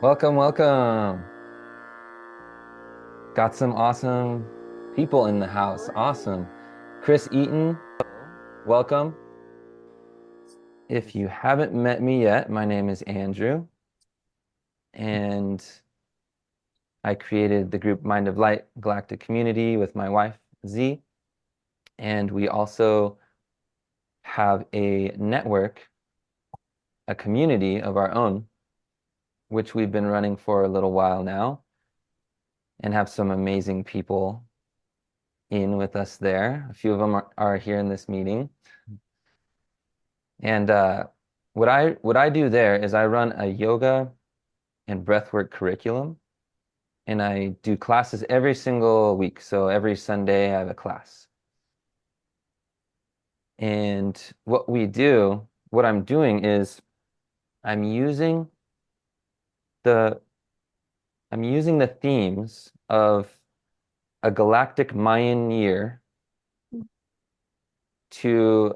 Welcome, welcome. Got some awesome people in the house. Awesome. Chris Eaton, welcome. If you haven't met me yet, my name is Andrew, and I created the group Mind of Light Galactic Community with my wife, Z, and we also have a network, a community of our own, which we've been running for a little while now, and have some amazing people in with us there. A few of them are here in this meeting. And what I do there is I run a yoga and breathwork curriculum, and I do classes every single week. So every Sunday I have a class. And what I'm doing is I'm using the I'm using the themes of a galactic Mayan year to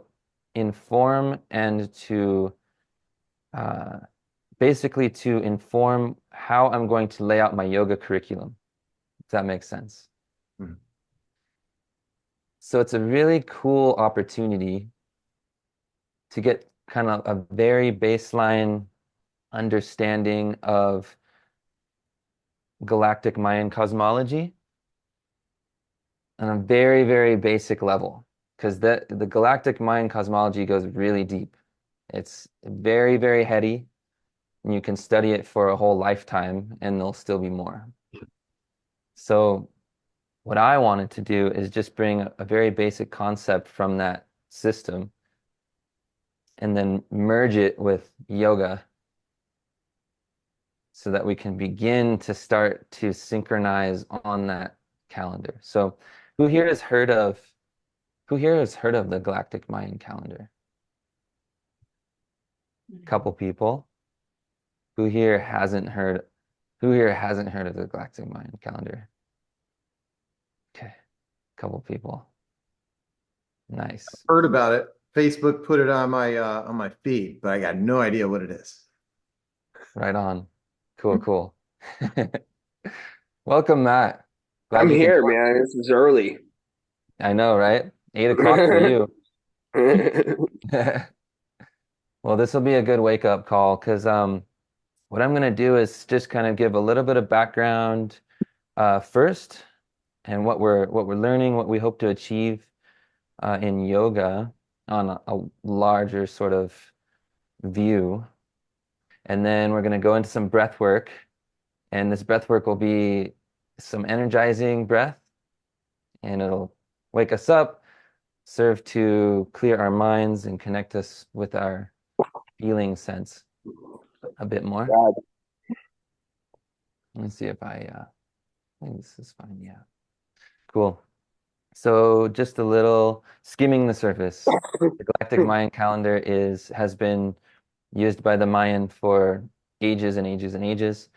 inform and to uh, basically to inform how I'm going to lay out my yoga curriculum. If that makes sense. Mhm. So it's a really cool opportunity to get kind of a very baseline understanding of galactic Mayan cosmology on a very, very basic level. Because the galactic Mayan cosmology goes really deep. It's very, very heady, and you can study it for a whole lifetime, and there'll still be more. So what I wanted to do is just bring a very basic concept from that system and then merge it with yoga so that we can begin to start to synchronize on that calendar. So who here has heard of who here has heard of the Galactic Mayan calendar? Couple people. Who here hasn't heard who here hasn't heard of the Galactic Mayan calendar? Okay, couple people. Nice. Heard about it. Facebook put it on my feed, but I got no idea what it is. Right on. Cool, cool. Welcome, Matt. Glad I'm you could here, join. man. This is early. I know, right? 8 o'clock for you. Well, this will be a good wake-up call because what I'm going to do is just kind of give a little bit of background first and what we're learning, what we hope to achieve in yoga on a larger sort of view. And then we're going to go into some breath work, and this breath work will be some energizing breath, and it'll wake us up, serve to clear our minds and connect us with our feeling sense a bit more. God. Let me see if I think this is fine. Yeah. Cool. So just a little skimming the surface. The Galactic Mayan calendar has been used by the Mayan for ages and ages and ages.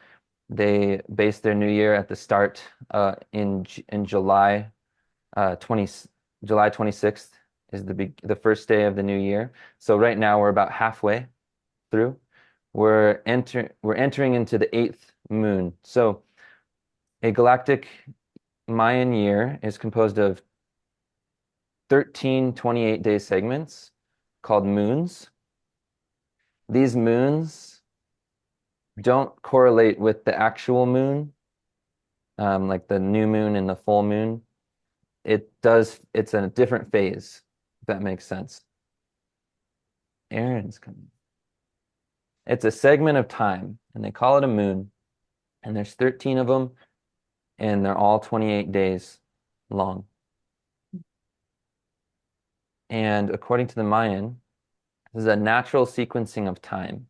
They base their new year at the start in July 20 July 26th is the first day of the new year. So right now we're about halfway through. We're entering into the eighth moon. So a galactic Mayan year is composed of 13 28-day segments called moons. These moons don't correlate with the actual moon, like the new moon and the full moon. It's in a different phase, if that makes sense. Aaron's coming. It's a segment of time, and they call it a moon, and there's 13 of them, and they're all 28 days long. And according to the Mayan, this is a natural sequencing of time,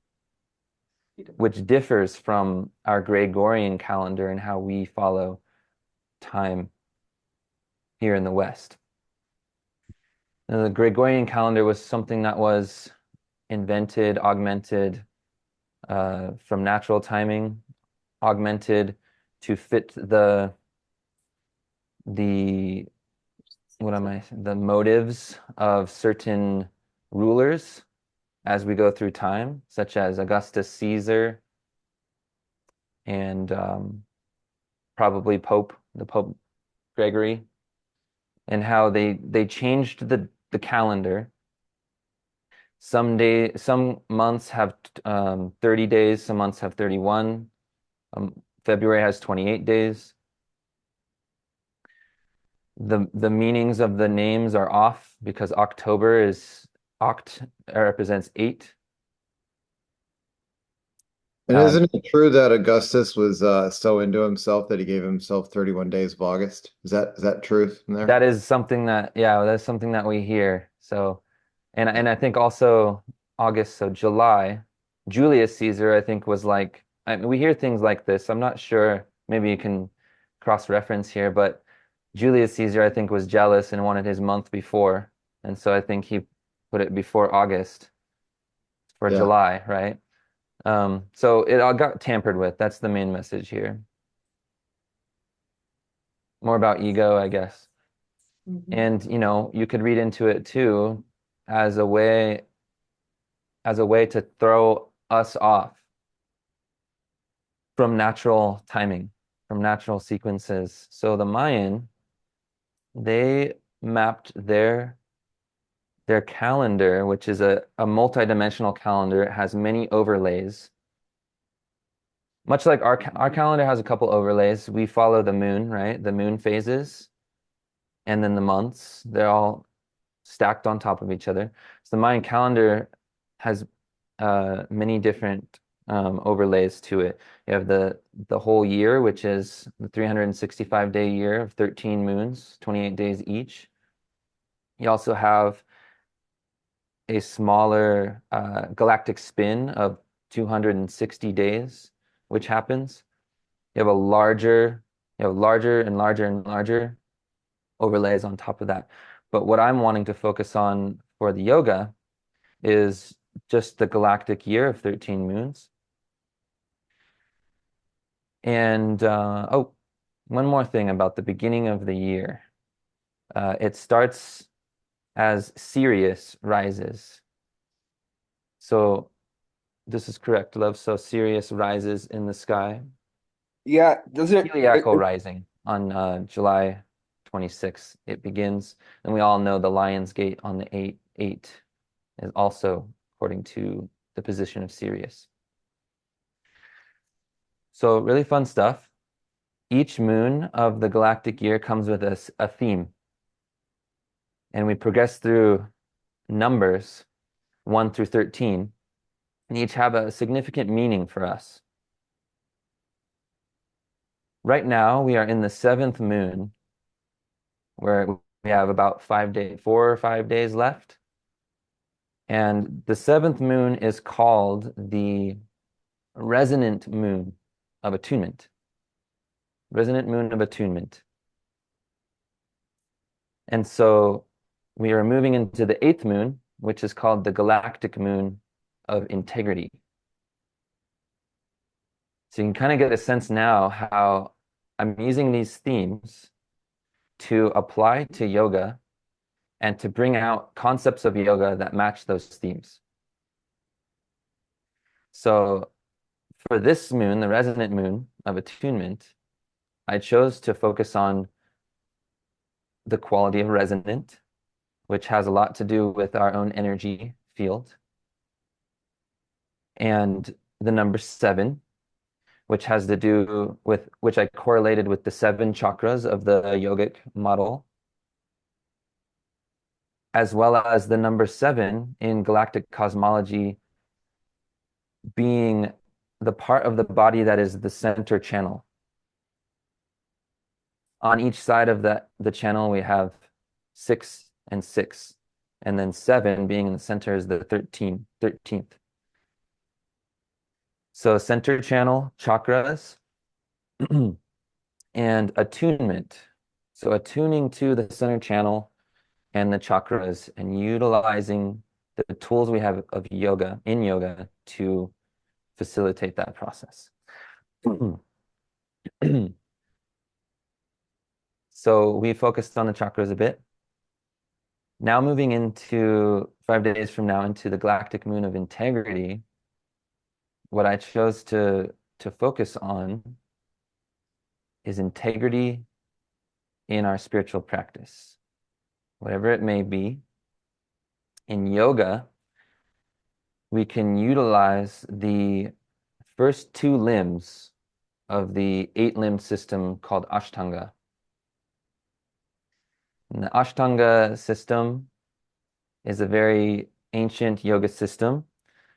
which differs from our Gregorian calendar and how we follow time here in the West. Now, the Gregorian calendar was something that was invented, augmented from natural timing, augmented to fit the the motives of certain rulers as we go through time, such as Augustus Caesar, and probably the Pope Gregory, and how they changed the calendar. Some months have 30 days, some months have 31. February has 28 days. The meanings of the names are off because October is represents 8. And Um, isn't it true that Augustus was so into himself that he gave himself 31 days of August? Is that truth in there? that is something that, yeah, that's something that we hear. So, and I think also August, so July, Julius Caesar, I think was like, I mean, we hear things like this. I'm not sure. Maybe you can cross-reference here, but Julius Caesar, I think, was jealous and wanted his month before, and so I think he put it before August for Yeah. July, right? So it all got tampered with. That's the main message here. More about ego, I guess. And you could read into it too as a way to throw us off from natural timing, from natural sequences. So the Mayan, they mapped their calendar, which is a multi-dimensional calendar. It has many overlays. Much like our calendar has a couple overlays. We follow the moon, right? The moon phases, and then the months. They're all stacked on top of each other. So the Mayan calendar has many different overlays to it. You have the whole year, which is the 365-day year of 13 moons, 28 days each. You also have a smaller galactic spin of 260 days, which happens. You have larger and larger and larger overlays on top of that. But what I'm wanting to focus on for the yoga is just the galactic year of 13 moons. And oh, one more thing about the beginning of the year. It starts as Sirius rises. So this is correct, love. So Sirius rises in the sky. Yeah, does it? Heliacal rising on July 26th. It begins, and we all know the Lion's Gate on the 8 is also according to the position of Sirius. So really fun stuff. Each moon of the galactic year comes with a theme, and we progress through numbers 1 through 13, and each have a significant meaning for us. Right now, we are in the 7th moon, where we have about 4 or 5 days left. And the 7th moon is called the resonant moon of attunement. Resonant moon of attunement. And so we are moving into the 8th moon, which is called the galactic moon of integrity. So you can kind of get a sense now how I'm using these themes to apply to yoga and to bring out concepts of yoga that match those themes. So for this moon, the resonant moon of attunement, I chose to focus on the quality of resonant, which has a lot to do with our own energy field, and the number 7, which has to do with, which I correlated with the 7 chakras of the yogic model, as well as the number 7 in galactic cosmology being the part of the body that is the center channel. On each side of the channel, we have 6 and 6, and then 7 being in the center is the 13th. So center channel, chakras, and attunement. So attuning to the center channel and the chakras and utilizing the tools we have of yoga, in yoga, to facilitate that process. So we focused on the chakras a bit. Now moving into 5 days from now into the galactic moon of integrity, what I chose to to focus on is integrity in our spiritual practice, whatever it may be. In yoga, we can utilize the first two limbs of the eight-limbed system called Ashtanga. And the Ashtanga system is a very ancient yoga system,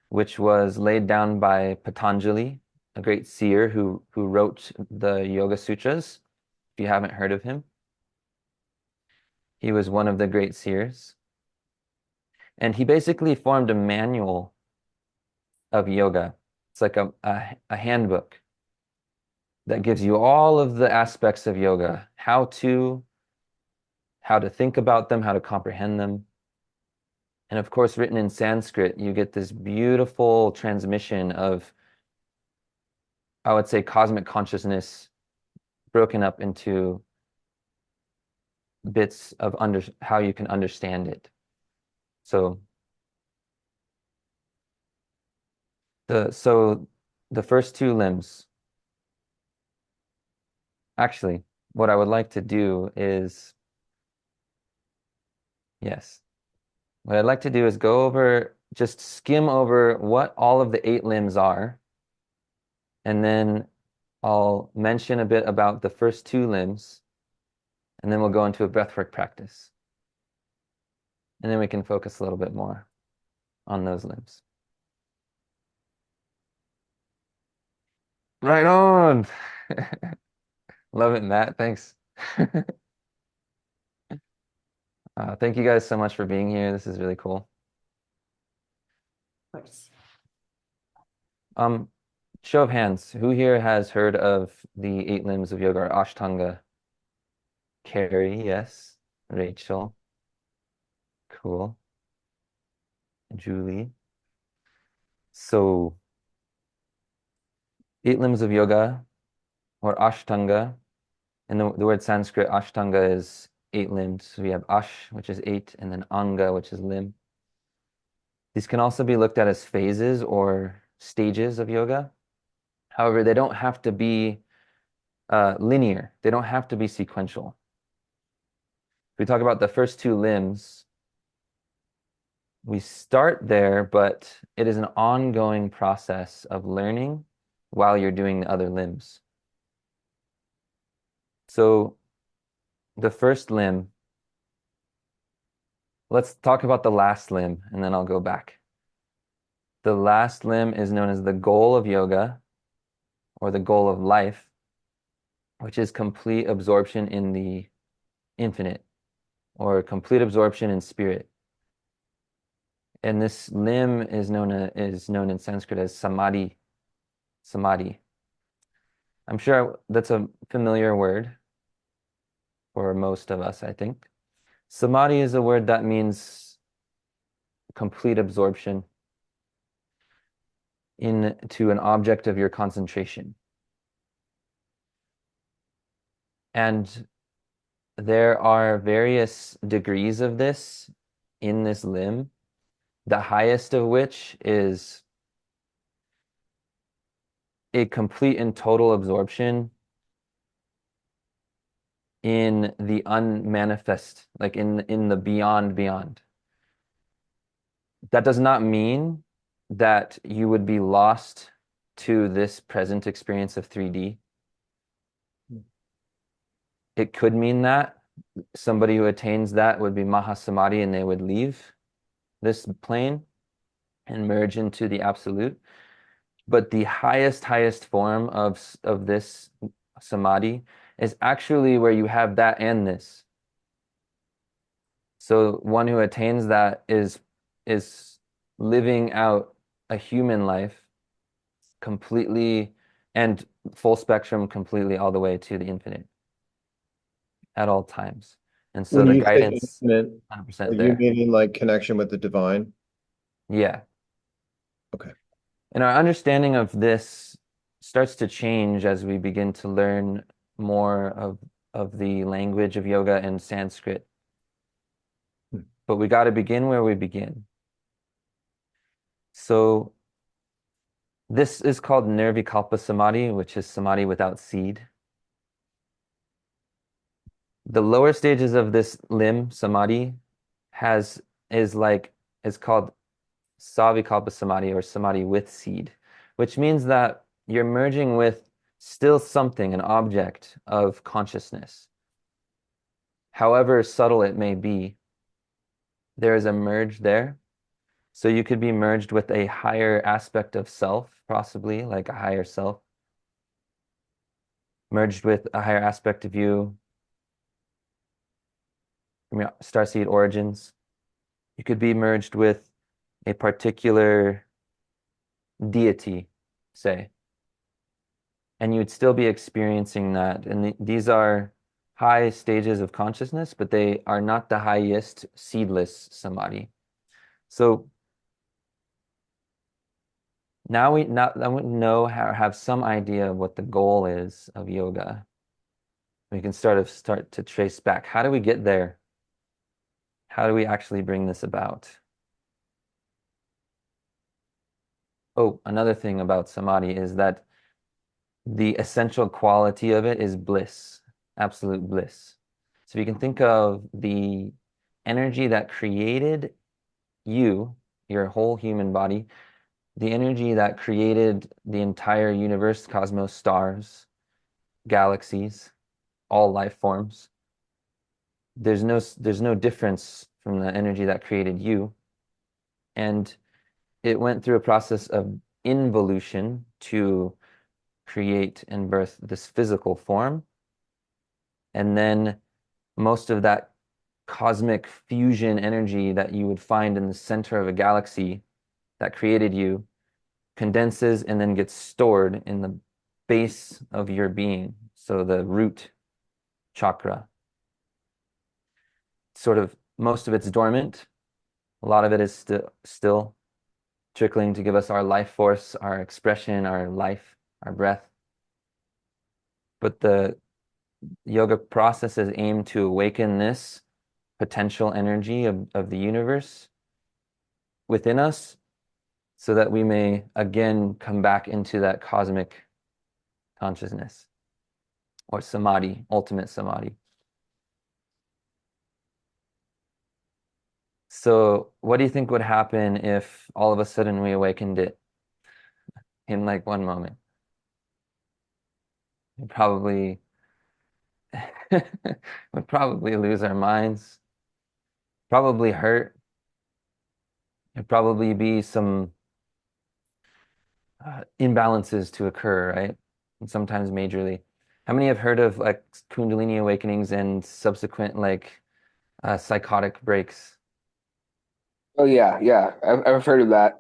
which was laid down by Patanjali, a great seer who wrote the Yoga Sutras. If you haven't heard of him, he was one of the great seers. And he basically formed a manual of yoga. It's like a handbook that gives you all of the aspects of yoga, how to think about them, how to comprehend them. And of course, written in Sanskrit, you get this beautiful transmission of, I would say, cosmic consciousness broken up into bits of how you can understand it. So the first two limbs, actually, what I would like to do is, yes, what I'd like to do is go over, just skim over what all of the eight limbs are, and then I'll mention a bit about the first two limbs, and then we'll go into a breathwork practice. And then we can focus a little bit more on those limbs. Right on. Love it, Matt. Thanks. Thank you guys so much for being here. This is really cool. Nice. Show of hands, who here has heard of the eight limbs of yoga or Ashtanga? Carrie, yes. Rachel. Cool. Julie. So, eight limbs of yoga or Ashtanga. And the word Sanskrit, Ashtanga, is eight limbs. So we have Ash, which is eight, and then Anga, which is limb. These can also be looked at as phases or stages of yoga. However, they don't have to be linear. They don't have to be sequential. If we talk about the first two limbs, we start there, but it is an ongoing process of learning while you're doing the other limbs. So the first limb, let's talk about the last limb, and then I'll go back. The last limb is known as the goal of yoga, or the goal of life, which is complete absorption in the infinite, or complete absorption in spirit. And this limb is known in Sanskrit as samadhi. Samadhi. I'm sure that's a familiar word for most of us, I think. Samadhi is a word that means complete absorption into an object of your concentration. And there are various degrees of this in this limb, the highest of which is a complete and total absorption in the unmanifest, like in the beyond. That does not mean that you would be lost to this present experience of 3D. It could mean that somebody who attains that would be Mahasamadhi and they would leave this plane and merge into the absolute. But the highest form of this samadhi is actually where you have that and this. So one who attains that is living out a human life completely and full spectrum, completely all the way to the infinite at all times. And so When the you say guidance, infinite, are 100% you there. meaning like connection with the divine? Yeah. Okay. And our understanding of this starts to change as we begin to learn more of the language of yoga and Sanskrit. But we got to begin where we begin. So This is called Nirvikalpa Samadhi, which is samadhi without seed. The lower stages of this limb, samadhi, has is like is called Savikalpa Samadhi or samadhi with seed, which means that you're merging with still something, an object of consciousness. However subtle it may be, there is a merge there. So you could be merged with a higher aspect of self, possibly like a higher self, merged with a higher aspect of you from your starseed origins. You could be merged with a particular deity, say, and you'd still be experiencing that. And these are high stages of consciousness, but they are not the highest seedless samadhi. So now we know how have some idea of what the goal is of yoga. We can start to trace back. How do we get there? How do we actually bring this about? Oh, another thing about samadhi is that the essential quality of it is bliss, absolute bliss. So you can think of the energy that created you, your whole human body, the energy that created the entire universe, cosmos, stars, galaxies, all life forms. There's no difference from the energy that created you. And it went through a process of involution to create and birth this physical form. And then most of that cosmic fusion energy that you would find in the center of a galaxy that created you condenses and then gets stored in the base of your being. So the root chakra, sort of most of it's dormant. A lot of it is still trickling to give us our life force, our expression, our life, our breath. But the yoga process is aimed to awaken this potential energy of the universe within us so that we may again come back into that cosmic consciousness or samadhi, ultimate samadhi. So, what do you think would happen if all of a sudden we awakened it in like one moment? We'd probably would probably lose our minds, probably hurt. There'd probably be some imbalances to occur, right? And sometimes majorly. How many have heard of like Kundalini awakenings and subsequent like psychotic breaks? Oh yeah, yeah. I've heard of that.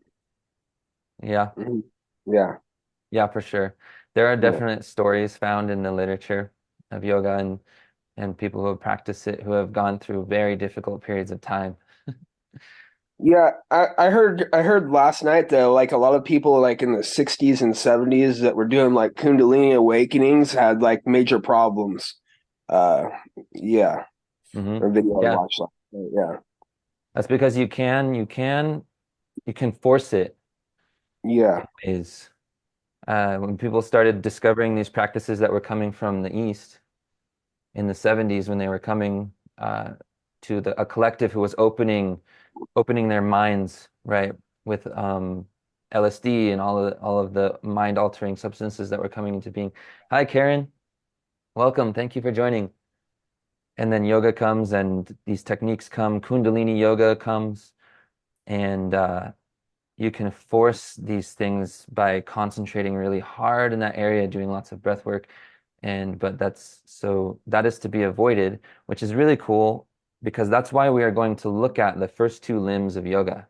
Yeah, Mhm. Yeah, yeah, for sure. There are yeah, definite stories found in the literature of yoga and people who have practiced it who have gone through very difficult periods of time. yeah. I heard last night that like a lot of people like in the 60s and 70s that were doing like Kundalini awakenings had like major problems. Uh, yeah, Hmm. a video I Yeah, watched last night. Yeah, that's because you can force it yeah, is when people started discovering these practices that were coming from the East in the 70s when they were coming to a collective who was opening their minds, right, with LSD and all of the mind altering substances that were coming into being. Hi, Karen. Welcome. Thank you for joining. And then yoga comes and these techniques come, Kundalini yoga comes, and you can force these things by concentrating really hard in that area, doing lots of breath work. But that is to be avoided, which is really cool because that's why we are going to look at the first two limbs of yoga.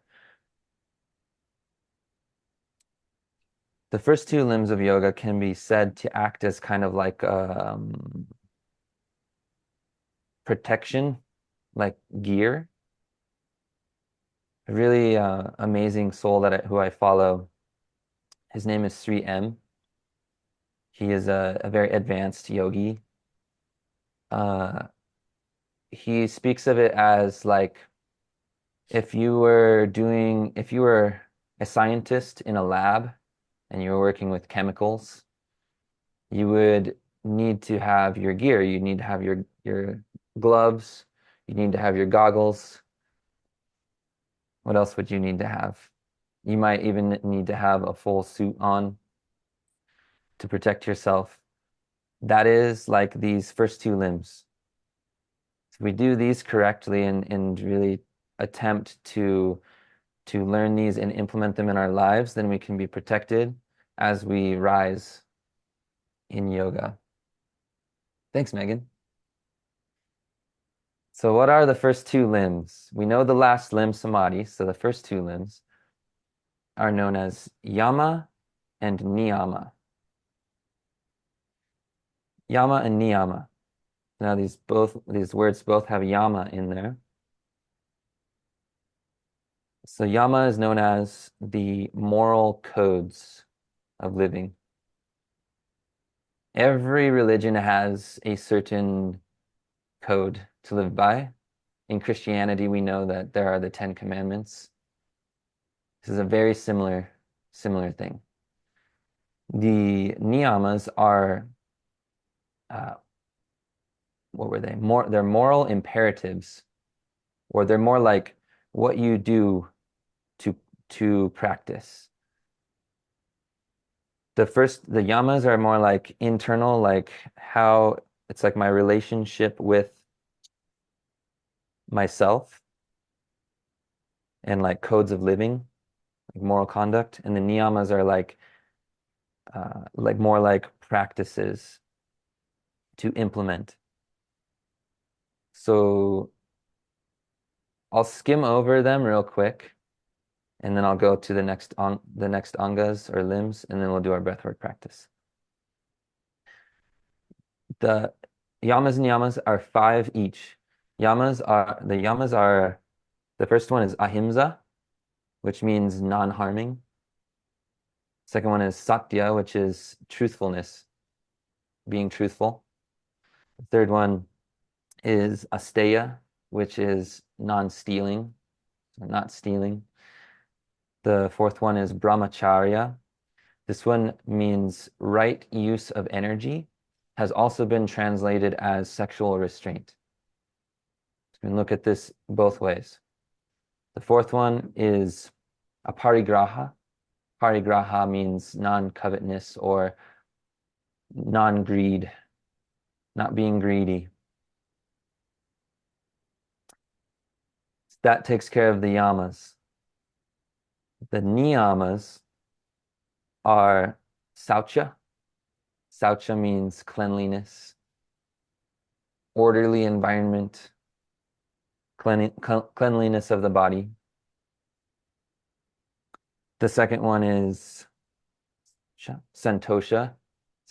The first two limbs of yoga can be said to act as kind of like protection, like gear. A really amazing soul who I follow. His name is Sri M. He is a very advanced yogi. Uh, he speaks of it as like if you were a scientist in a lab and you were working with chemicals, you would need to have your gear. You need to have your gloves. You need to have your goggles. What else would you need to have? You might even need to have a full suit on to protect yourself. That is like these first two limbs. If we do these correctly and really attempt to learn these and implement them in our lives, then we can be protected as we rise in yoga. Thanks, Megan. So what are the first two limbs? We know the last limb, samadhi, so the first two limbs are known as yama and niyama. Yama and niyama. Now these words both have yama in there. So yama is known as the moral codes of living. Every religion has a certain code to live by. In Christianity, we know that there are the 10 Commandments. This is a very similar thing. The niyamas are, what were they? They're moral imperatives, or they're more like what you do to practice. The yamas are more like internal, like how it's like my relationship with myself and like codes of living, like moral conduct. And the niyamas are like more like practices to implement. So I'll skim over them real quick, and then I'll go to the next angas or limbs, and then we'll do our breathwork practice. The yamas and niyamas are 5 each. The first one is ahimsa, which means non-harming. Second one is satya, which is truthfulness, being truthful. The third one is asteya, which is non-stealing, so not stealing. The fourth one is brahmacharya. This one means right use of energy, has also been translated as sexual restraint. So we can look at this both ways. The fourth one is aparigraha. Parigraha means non-covetousness or non-greed, not being greedy. That takes care of the yamas. The niyamas are saucha. Saucha means cleanliness, orderly environment, cleanliness of the body. The second one is santosha.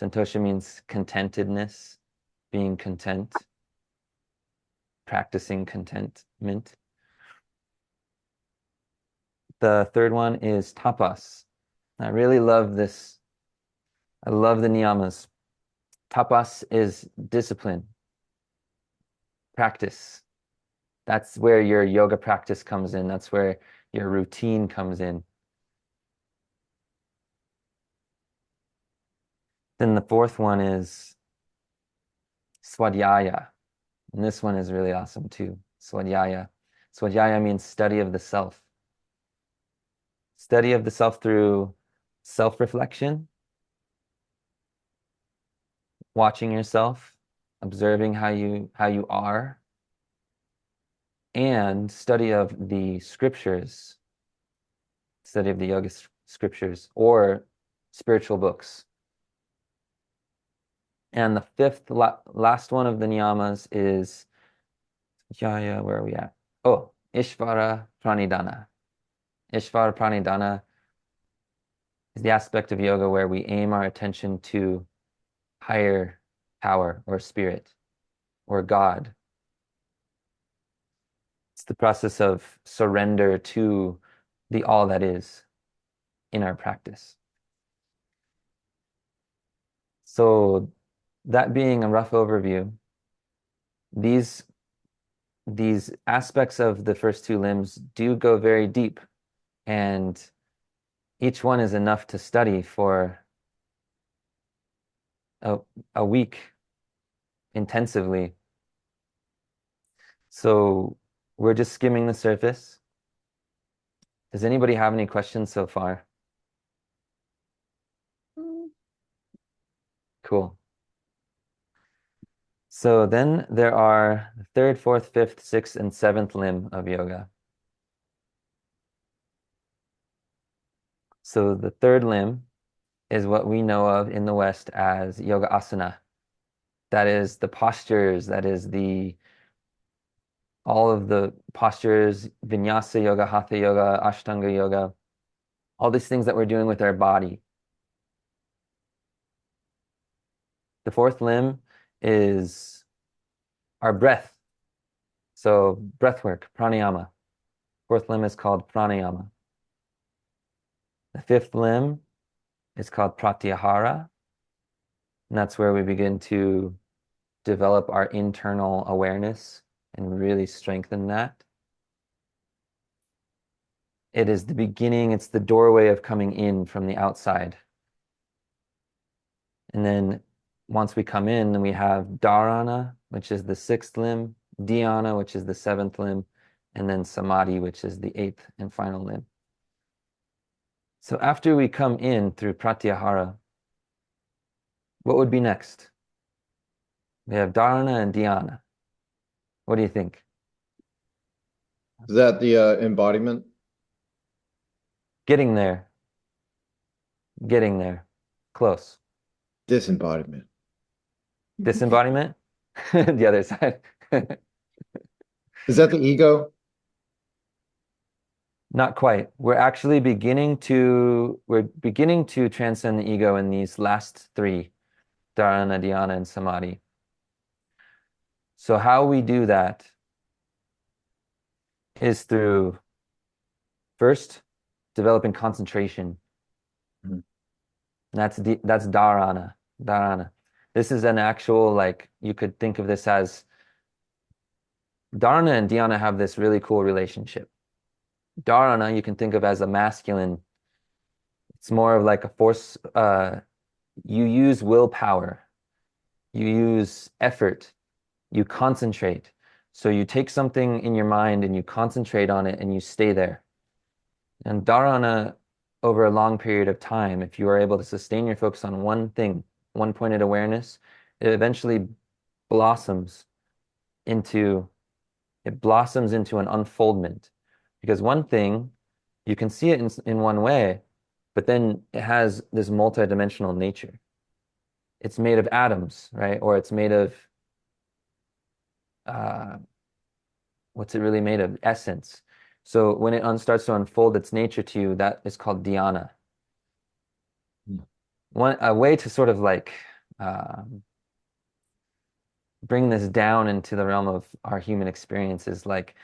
Santosha means contentedness, being content, practicing contentment. The third one is tapas. I really love this. I love the niyamas. Tapas is discipline, practice. That's where your yoga practice comes in. That's where your routine comes in. Then the fourth one is swadhyaya. And this one is really awesome too. Swadhyaya. Swadhyaya means study of the self. Study of the self through self-reflection, watching yourself, observing how you are, and study of the scriptures, study of the yoga scriptures or spiritual books. And the fifth last one of the niyamas is where are we at? Oh, Ishvara Pranidhana. Ishvara Pranidhana is the aspect of yoga where we aim our attention to higher power or spirit or God. It's the process of surrender to the all that is in our practice. So that being a rough overview, these aspects of the first two limbs do go very deep, and each one is enough to study for a week intensively. So we're just skimming the surface. Does anybody have any questions so far? Cool. So then there are the third, fourth, fifth, sixth, and seventh limb of yoga. So the third limb is what we know of in the West as yoga asana. That is the postures, that is all of the postures, vinyasa yoga, hatha yoga, ashtanga yoga, all these things that we're doing with our body. The fourth limb is our breath. So breath work, pranayama. Fourth limb is called pranayama. The fifth limb is called pratyahara. And that's where we begin to develop our internal awareness and really strengthen that. It is the beginning, it's the doorway of coming in from the outside. And then once we come in, then we have dharana, which is the sixth limb, dhyana, which is the seventh limb, and then samadhi, which is the eighth and final limb. So after we come in through pratyahara, what would be next? We have dharana and dhyana. What do you think? Is that the embodiment? Getting there. Getting there. Close. Disembodiment. Disembodiment? The other side. Is that the ego? Not quite. We're beginning to transcend the ego in these last three, dharana, dhyana, and samadhi. So how we do that is through first developing concentration. Mhm. That's dharana. Dharana. This is an actual, like, you could think of this as dharana and dhyana have this really cool relationship. Dharana you can think of as a masculine. It's more of like a force. You use willpower, you use effort, you concentrate. So you take something in your mind and you concentrate on it and you stay there. And dharana, over a long period of time, if you are able to sustain your focus on one thing, one pointed awareness, it eventually blossoms into an unfoldment. Because one thing, you can see it in one way, but then it has this multidimensional nature. It's made of atoms, right? Or it's made of, uh, what's it really made of? Essence. So when it starts to unfold its nature to you, that is called dhyana. A way to sort of like bring this down into the realm of our human experience is like,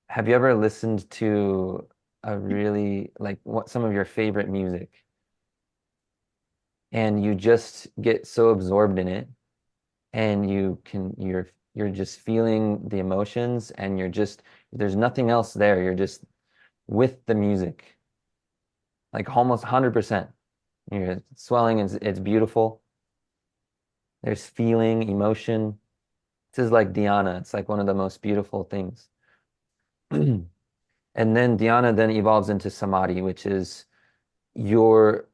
have you ever listened to a really like what some of your favorite music and you just get so absorbed in it and you're just feeling the emotions and there's nothing else there. You're just with the music, like almost 100%. You're swelling, it's beautiful. There's feeling, emotion. This is like dhyana. It's like one of the most beautiful things. And then dhyana then evolves into samadhi, which is your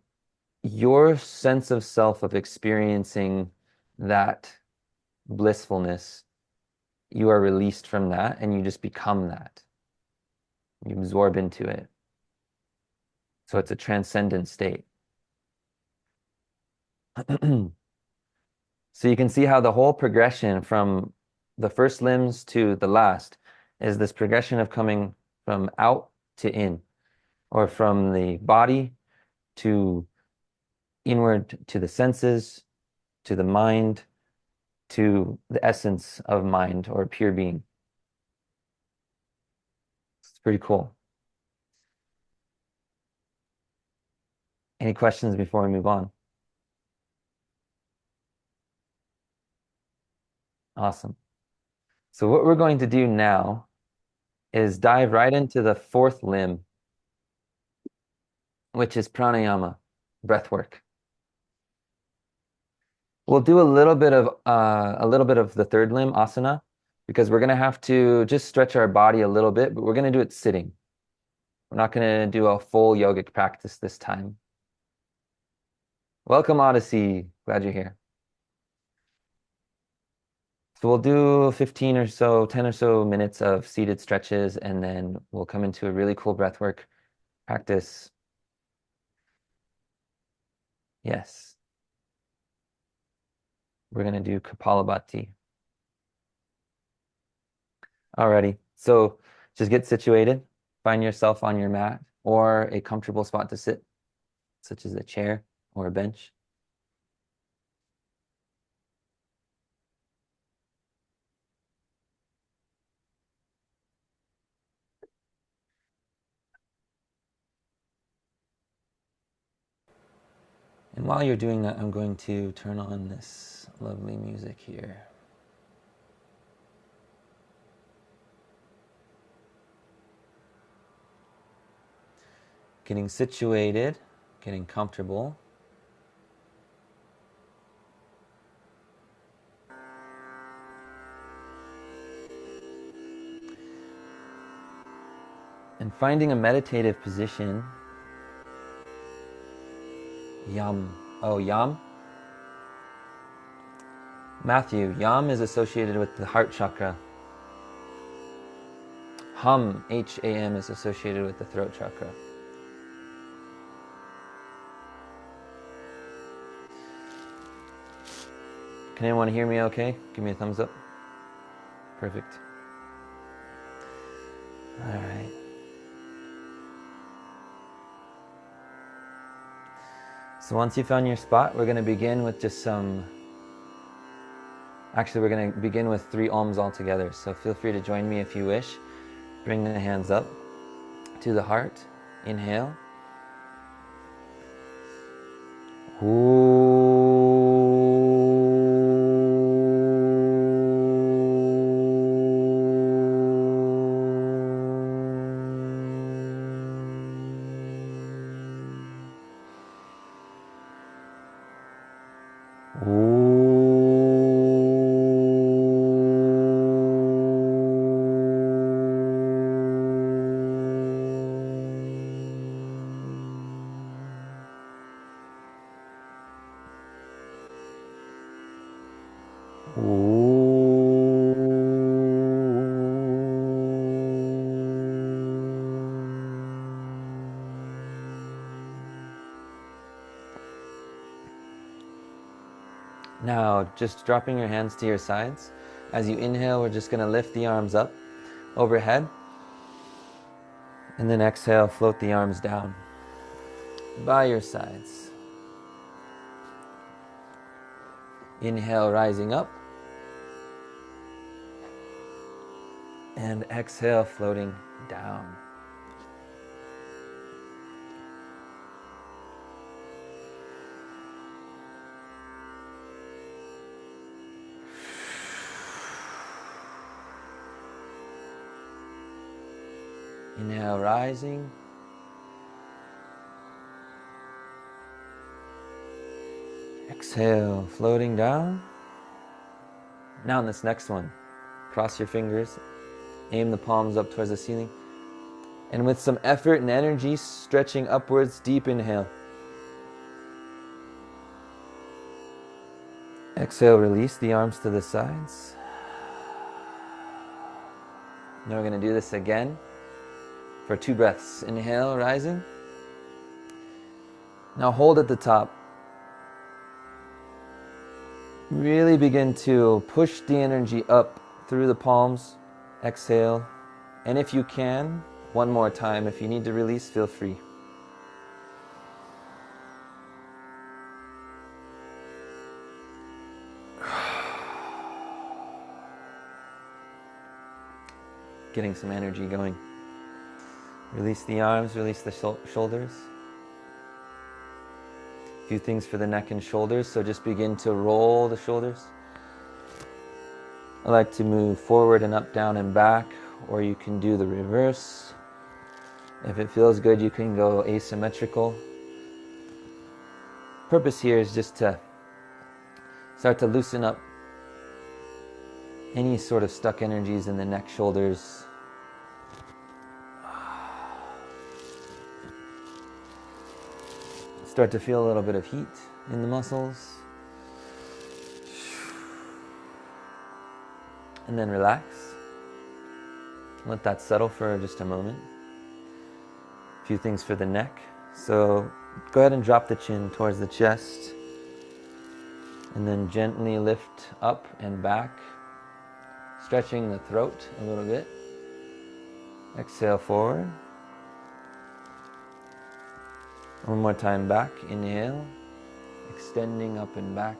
your sense of self of experiencing that blissfulness. You are released from that and you just become that. You absorb into it. So it's a transcendent state. So you can see how the whole progression from the first limbs to the last is this progression of coming from out to in, or from the body to inward to the senses, to the mind, to the essence of mind or pure being. It's pretty cool. Any questions before we move on? Awesome. So what we're going to do now is dive right into the fourth limb. which is pranayama, breath work. We'll do a little bit of the third limb, asana, because we're going to have to just stretch our body a little bit, but we're going to do it sitting. We're not going to do a full yogic practice this time. Welcome, Odyssey. Glad you're here. So we'll do 15 or so, 10 or so minutes of seated stretches, and then we'll come into a really cool breathwork practice. Yes. We're going to do Kapalabhati. Alrighty. So just get situated. Find yourself on your mat or a comfortable spot to sit, such as a chair or a bench. And while you're doing that, I'm going to turn on this lovely music here. Getting situated, getting comfortable. And finding a meditative position. Yam. Oh, yam? Matthew, yam is associated with the heart chakra. Hum, H-A-M, is associated with the throat chakra. Can anyone hear me okay? Give me a thumbs up. Perfect. All right. So once you found your spot, we're going to begin with just some... Actually, we're going to begin with 3 Oms altogether. So feel free to join me if you wish. Bring the hands up to the heart. Inhale. Ooh. Now, just dropping your hands to your sides. As you inhale, we're just going to lift the arms up overhead. And then exhale, float the arms down by your sides. Inhale, rising up. And exhale, floating down. Inhale, rising. Exhale, floating down. Now in this next one, cross your fingers, aim the palms up towards the ceiling, and with some effort and energy, stretching upwards, deep inhale. Exhale, release the arms to the sides. Now we're going to do this again for 2 breaths. Inhale, rising. Now hold at the top. Really begin to push the energy up through the palms. Exhale. And if you can, one more time. If you need to release, feel free. Getting some energy going. Release the arms, release the shoulders. A few things for the neck and shoulders, so just begin to roll the shoulders. I like to move forward and up, down and back, or you can do the reverse. If it feels good, you can go asymmetrical. Purpose here is just to start to loosen up any sort of stuck energies in the neck, shoulders. Start to feel a little bit of heat in the muscles. And then relax. Let that settle for just a moment. A few things for the neck. So go ahead and drop the chin towards the chest. And then gently lift up and back. Stretching the throat a little bit. Exhale forward. One more time back. Inhale. Extending up and back.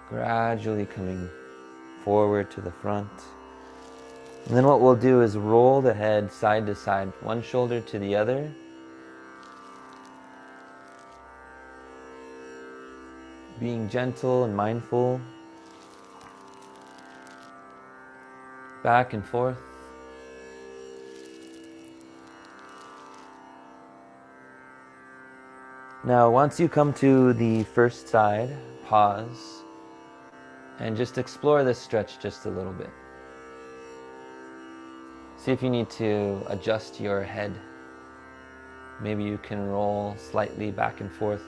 Gradually coming forward to the front. And then what we'll do is roll the head side to side, one shoulder to the other. Being gentle and mindful. Back and forth. Now, once you come to the first side, pause and just explore this stretch just a little bit. See if you need to adjust your head. Maybe you can roll slightly back and forth.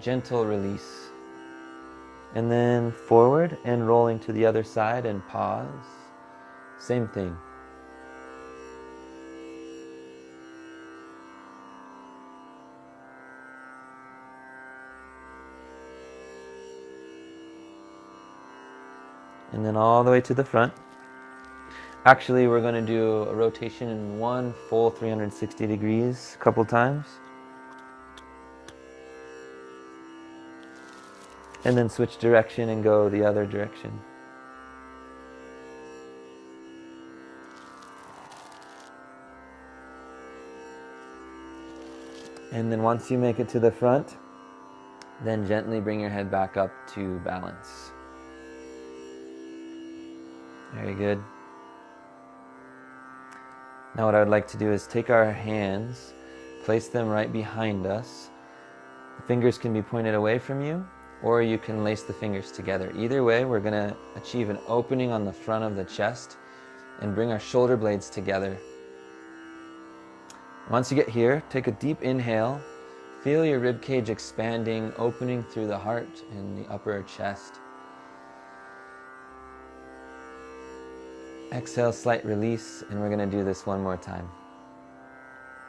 Gentle release. And then forward and rolling to the other side and pause. Same thing. And then all the way to the front. Actually, we're going to do a rotation in one full 360 degrees a couple times. And then switch direction and go the other direction. And then once you make it to the front, then gently bring your head back up to balance. Very good. Now what I would like to do is take our hands, place them right behind us. The fingers can be pointed away from you, or you can lace the fingers together. Either way, we're going to achieve an opening on the front of the chest and bring our shoulder blades together. Once you get here, take a deep inhale. Feel your rib cage expanding, opening through the heart and the upper chest. Exhale, slight release, and we're going to do this one more time.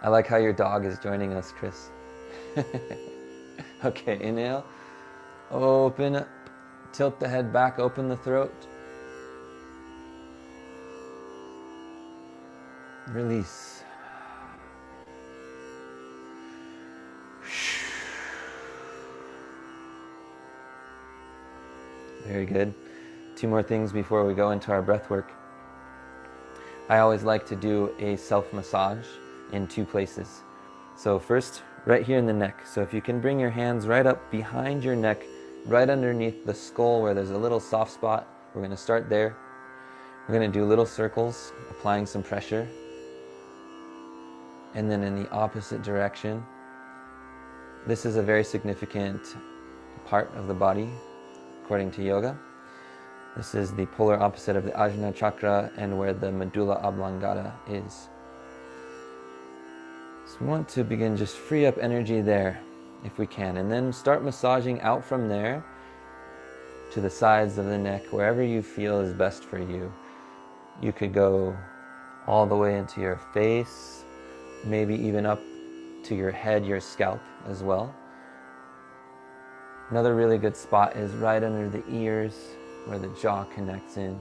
I like how your dog is joining us, Chris. Okay, inhale. Open, tilt the head back, open the throat. Release. Very good. Two more things before we go into our breath work. I always like to do a self-massage in two places. So first, right here in the neck. So if you can bring your hands right up behind your neck, right underneath the skull where there's a little soft spot. We're going to start there. We're going to do little circles, applying some pressure. And then in the opposite direction. This is a very significant part of the body, according to yoga. This is the polar opposite of the Ajna chakra and where the medulla oblongata is. So we want to begin just free up energy there if we can, and then start massaging out from there to the sides of the neck, wherever you feel is best for you. You could go all the way into your face, maybe even up to your head, your scalp as well. Another really good spot is right under the ears where the jaw connects in.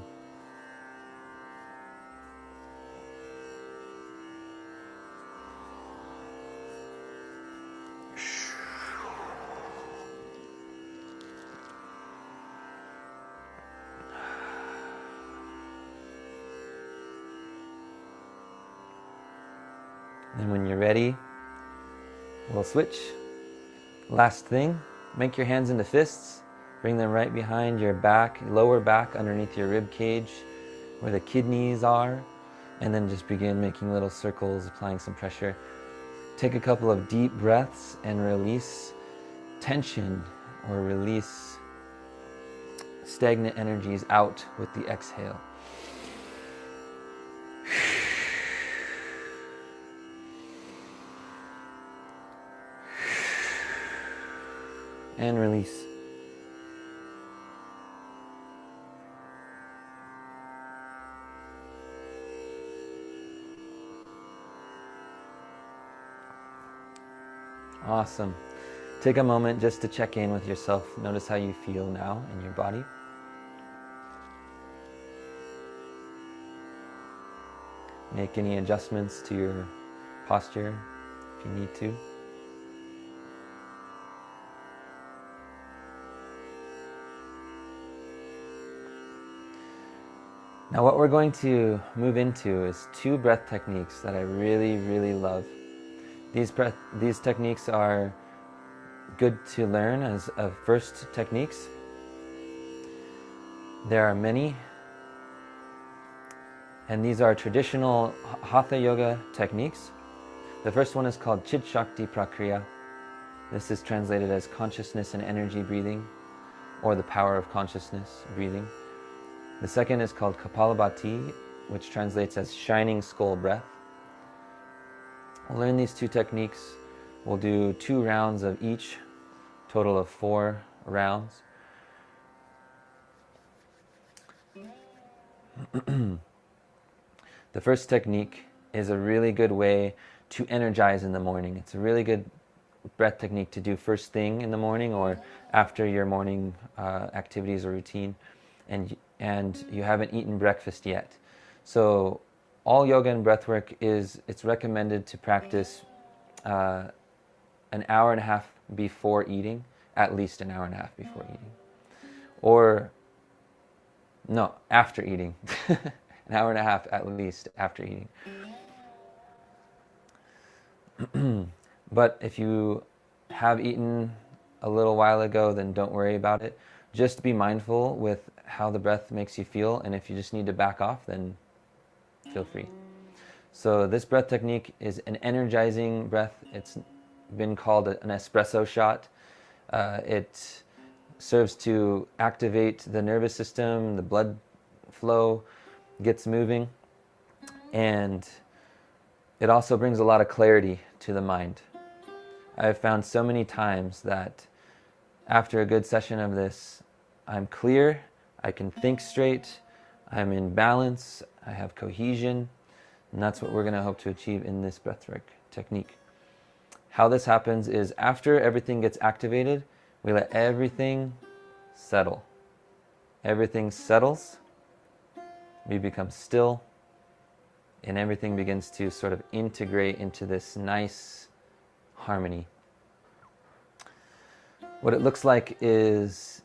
And when you're ready, we'll switch. Last thing, make your hands into fists. Bring them right behind your back, lower back, underneath your rib cage, where the kidneys are. And then just begin making little circles, applying some pressure. Take a couple of deep breaths and release tension or release stagnant energies out with the exhale. And release. Awesome. Take a moment just to check in with yourself. Notice how you feel now in your body. Make any adjustments to your posture if you need to. Now what we're going to move into is 2 breath techniques that I really, really love. These techniques are good to learn as first techniques. There are many, and these are traditional Hatha Yoga techniques. The first one is called Chit Shakti Prakriya. This is translated as consciousness and energy breathing, or the power of consciousness breathing. The second is called Kapalabhati, which translates as shining skull breath. We'll learn these 2 techniques. We'll do 2 rounds of each, total of 4 rounds. The first technique is a really good way to energize in the morning. It's a really good breath technique to do first thing in the morning or after your morning activities or routine, and you haven't eaten breakfast yet. So all yoga and breathwork it's recommended to practice an hour and a half before eating, at least an hour and a half before eating. Or, no, after eating. An hour and a half at least after eating. But if you have eaten a little while ago, then don't worry about it. Just be mindful with how the breath makes you feel, and if you just need to back off, then feel free. So this breath technique is an energizing breath. It's been called an espresso shot. It serves to activate the nervous system, the blood flow gets moving, and it also brings a lot of clarity to the mind. I've found so many times that after a good session of this, I'm clear, I can think straight, I'm in balance, I have cohesion, and that's what we're going to hope to achieve in this breathwork technique. How this happens is after everything gets activated, we let everything settle. Everything settles, we become still, and everything begins to sort of integrate into this nice harmony. What it looks like is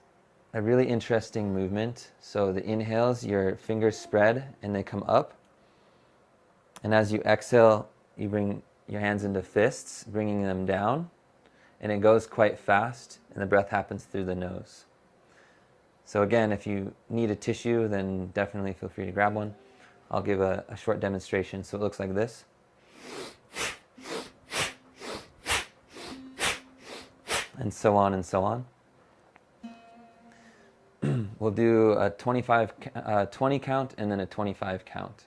a really interesting movement. So the inhales, your fingers spread and they come up. And as you exhale, you bring your hands into fists, bringing them down. And it goes quite fast, and the breath happens through the nose. So again, if you need a tissue, then definitely feel free to grab one. I'll give a short demonstration. So it looks like this. And so on and so on. We'll do a 20 count and then a 25 count.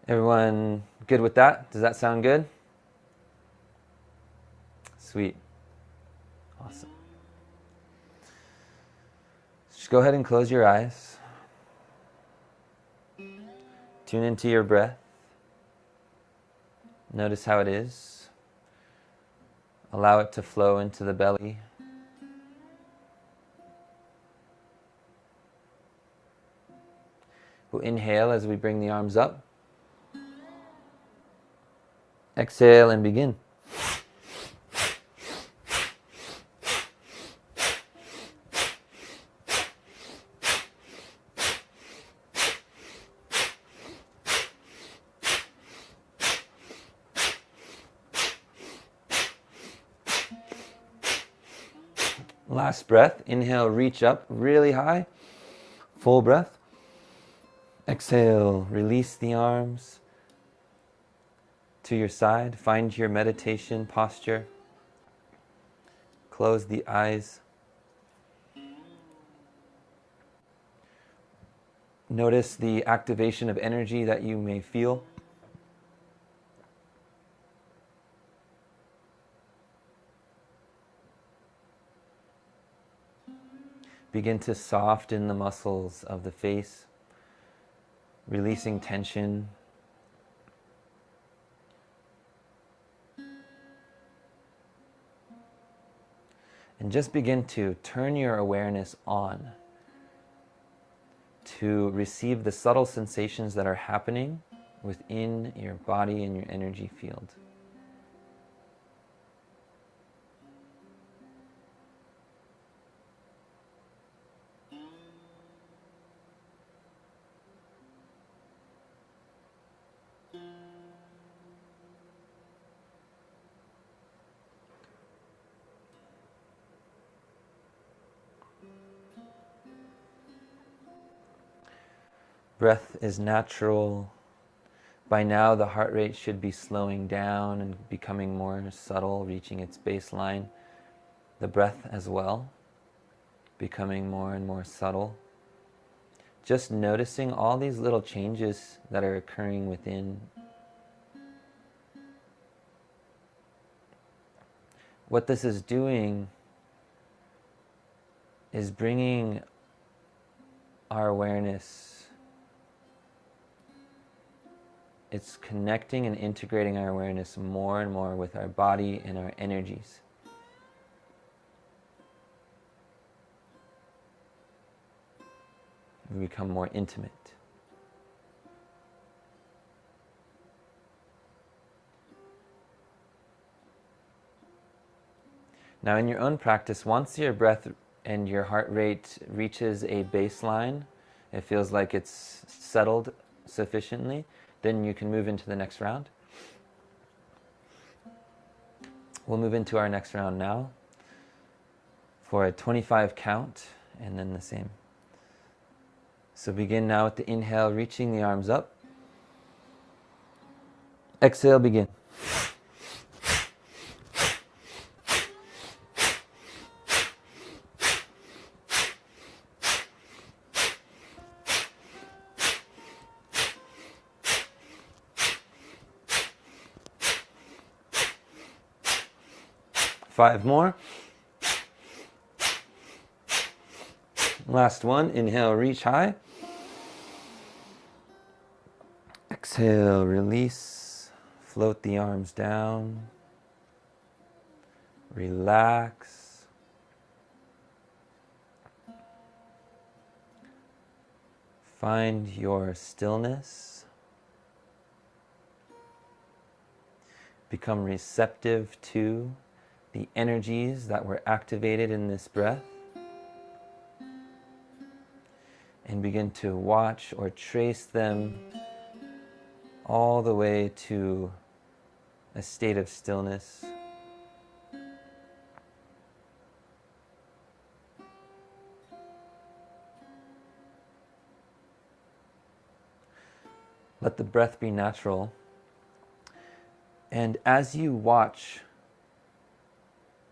Everyone good with that? Does that sound good? Sweet. Awesome. Just go ahead and close your eyes. Tune into your breath. Notice how it is. Allow it to flow into the belly. We'll inhale as we bring the arms up. Exhale and begin. Last breath, inhale, reach up really high, full breath. Exhale, release the arms to your side. Find your meditation posture. Close the eyes. Notice the activation of energy that you may feel. Begin to soften the muscles of the face, releasing tension. And just begin to turn your awareness on to receive the subtle sensations that are happening within your body and your energy field. Breath is natural. By now, the heart rate should be slowing down and becoming more subtle, reaching its baseline. The breath as well, becoming more and more subtle. Just noticing all these little changes that are occurring within. What this is doing is bringing our awareness. It's connecting and integrating our awareness more and more with our body and our energies. We become more intimate. Now in your own practice, once your breath and your heart rate reaches a baseline, it feels like it's settled sufficiently, then you can move into the next round. We'll move into our next round now for a 25 count and then the same. So begin now with the inhale, reaching the arms up. Exhale, begin. Five more. Last one. Inhale, reach high. Exhale, release. Float the arms down. Relax. Find your stillness. Become receptive to the energies that were activated in this breath, and begin to watch or trace them all the way to a state of stillness. Let the breath be natural, and as you watch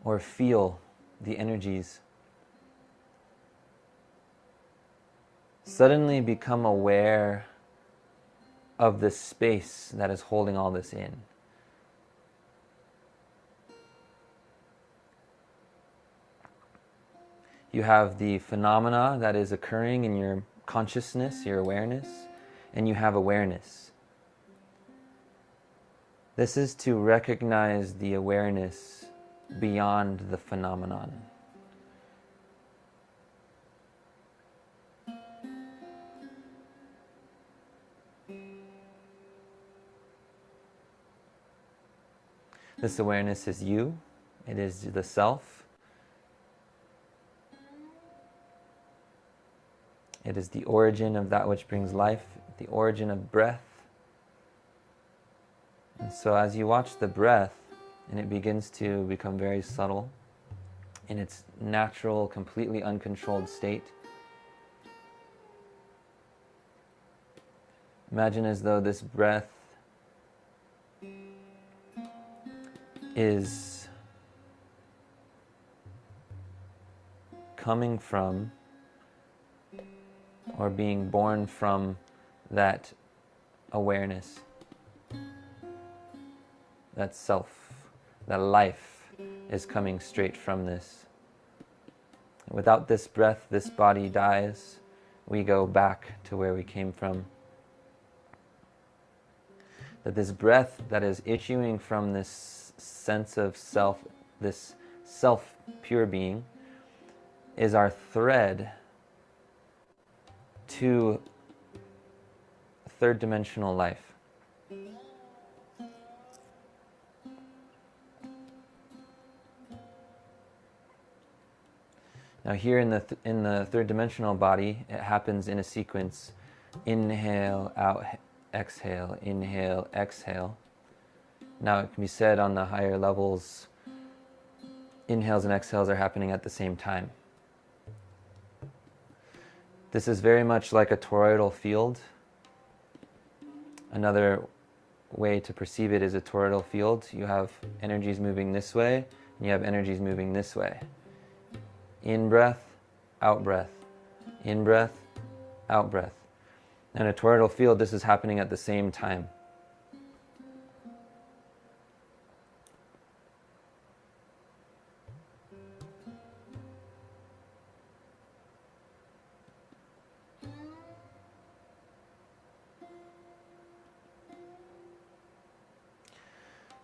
or feel the energies, suddenly become aware of the space that is holding all this in. You have the phenomena that is occurring in your consciousness, your awareness, and you have awareness. This is to recognize the awareness beyond the phenomenon. This awareness is you. It is the self. It is the origin of that which brings life, the origin of breath. And so as you watch the breath, and it begins to become very subtle in its natural, completely uncontrolled state, Imagine as though this breath is coming from or being born from that awareness, that self, that life is coming straight from this. Without this breath, this body dies. We go back to where we came from. That this breath that is issuing from this sense of self, this self pure being, is our thread to third dimensional life. Now here in the third dimensional body, it happens in a sequence: inhale, out, exhale, inhale, exhale. Now it can be said on the higher levels, inhales and exhales are happening at the same time. This is very much like a toroidal field. Another way to perceive it is a toroidal field. You have energies moving this way, and you have energies moving this way. In breath, out breath. In breath, out breath. In a toroidal field, this is happening at the same time.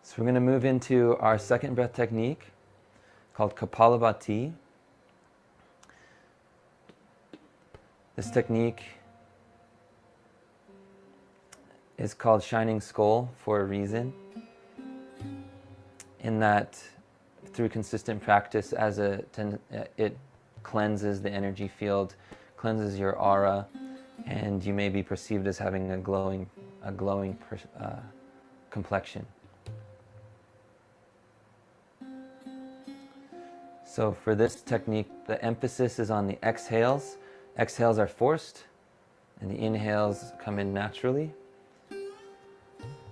So we're going to move into our second breath technique called Kapalabhati. This technique is called Shining Skull for a reason, in that through consistent practice it cleanses the energy field, cleanses your aura, and you may be perceived as having a glowing complexion. So for this technique, the emphasis is on the exhales. Exhales are forced, and the inhales come in naturally.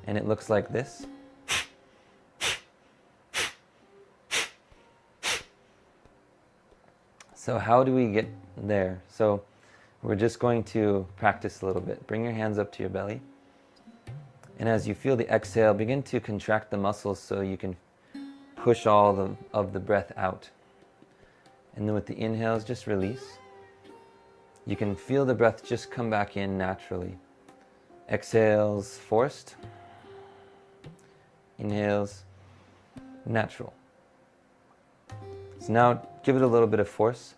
And it looks like this. So how do we get there? So we're just going to practice a little bit. Bring your hands up to your belly. And as you feel the exhale, begin to contract the muscles so you can push all of the breath out. And then with the inhales, just release. You can feel the breath just come back in naturally. Exhales, forced. Inhales, natural. So now give it a little bit of force.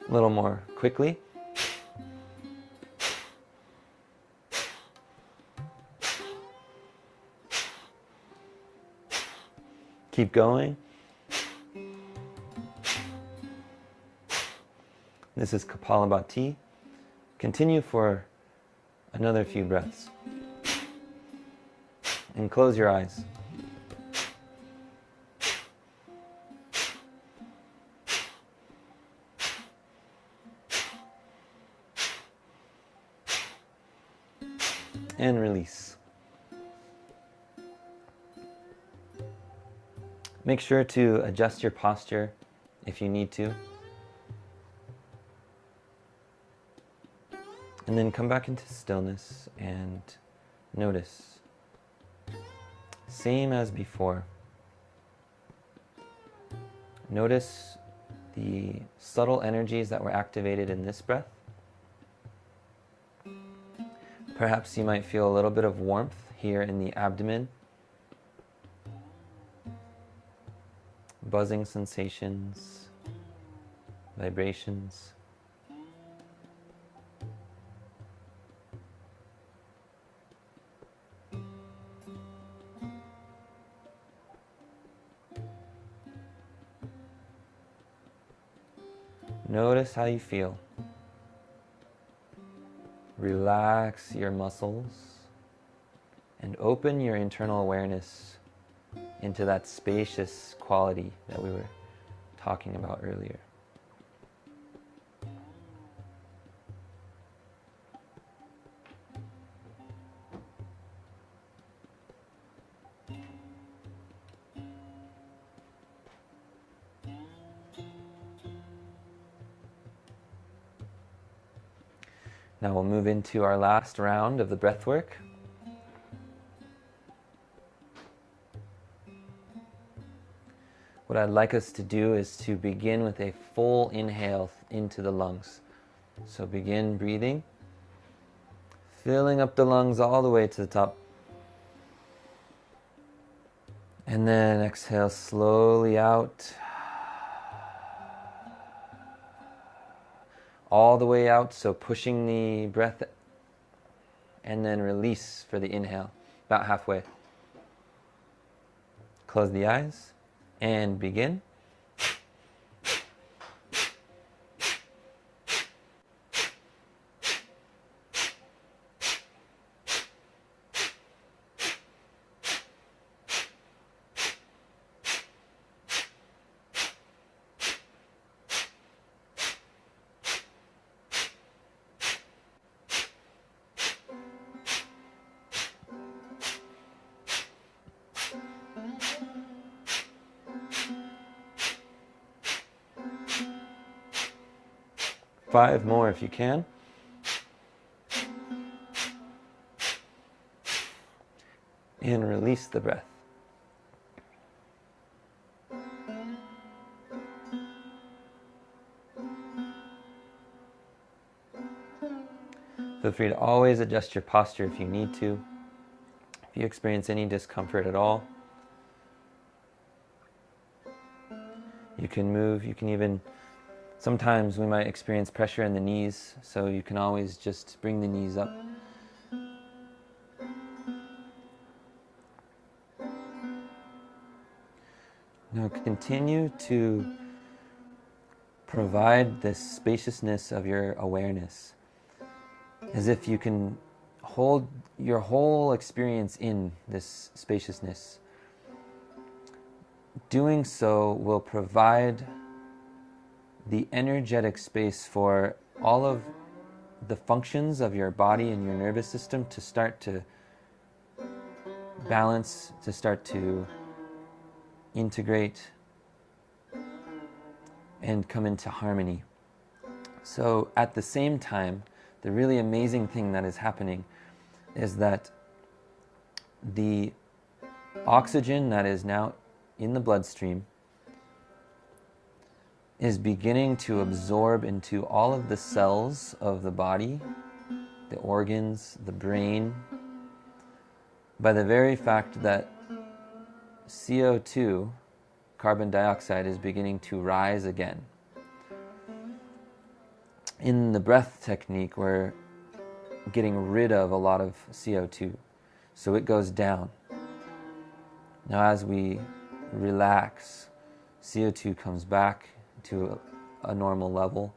A little more quickly. Keep going. This is Kapalabhati. Continue for another few breaths. And close your eyes. And release. Make sure to adjust your posture if you need to. And then come back into stillness and notice. Same as before. Notice the subtle energies that were activated in this breath. Perhaps you might feel a little bit of warmth here in the abdomen. Buzzing sensations, vibrations. Notice how you feel. Relax your muscles and open your internal awareness into that spacious quality that we were talking about earlier. Now we'll move into our last round of the breath work. What I'd like us to do is to begin with a full inhale into the lungs. So begin breathing, filling up the lungs all the way to the top. And then exhale slowly out. All the way out, so pushing the breath, and then release for the inhale, about halfway. Close the eyes and begin. 5 more if you can. And release the breath. Feel free to always adjust your posture if you need to. If you experience any discomfort at all, you can move. You can even, sometimes we might experience pressure in the knees, so you can always just bring the knees up. Now continue to provide this spaciousness of your awareness, as if you can hold your whole experience in this spaciousness. Doing so will provide the energetic space for all of the functions of your body and your nervous system to start to balance, to start to integrate and come into harmony. So at the same time, the really amazing thing that is happening is that the oxygen that is now in the bloodstream is beginning to absorb into all of the cells of the body, the organs, the brain, by the very fact that CO2, carbon dioxide, is beginning to rise again. In the breath technique, we're getting rid of a lot of CO2, so it goes down. Now as we relax, CO2 comes back to a normal level,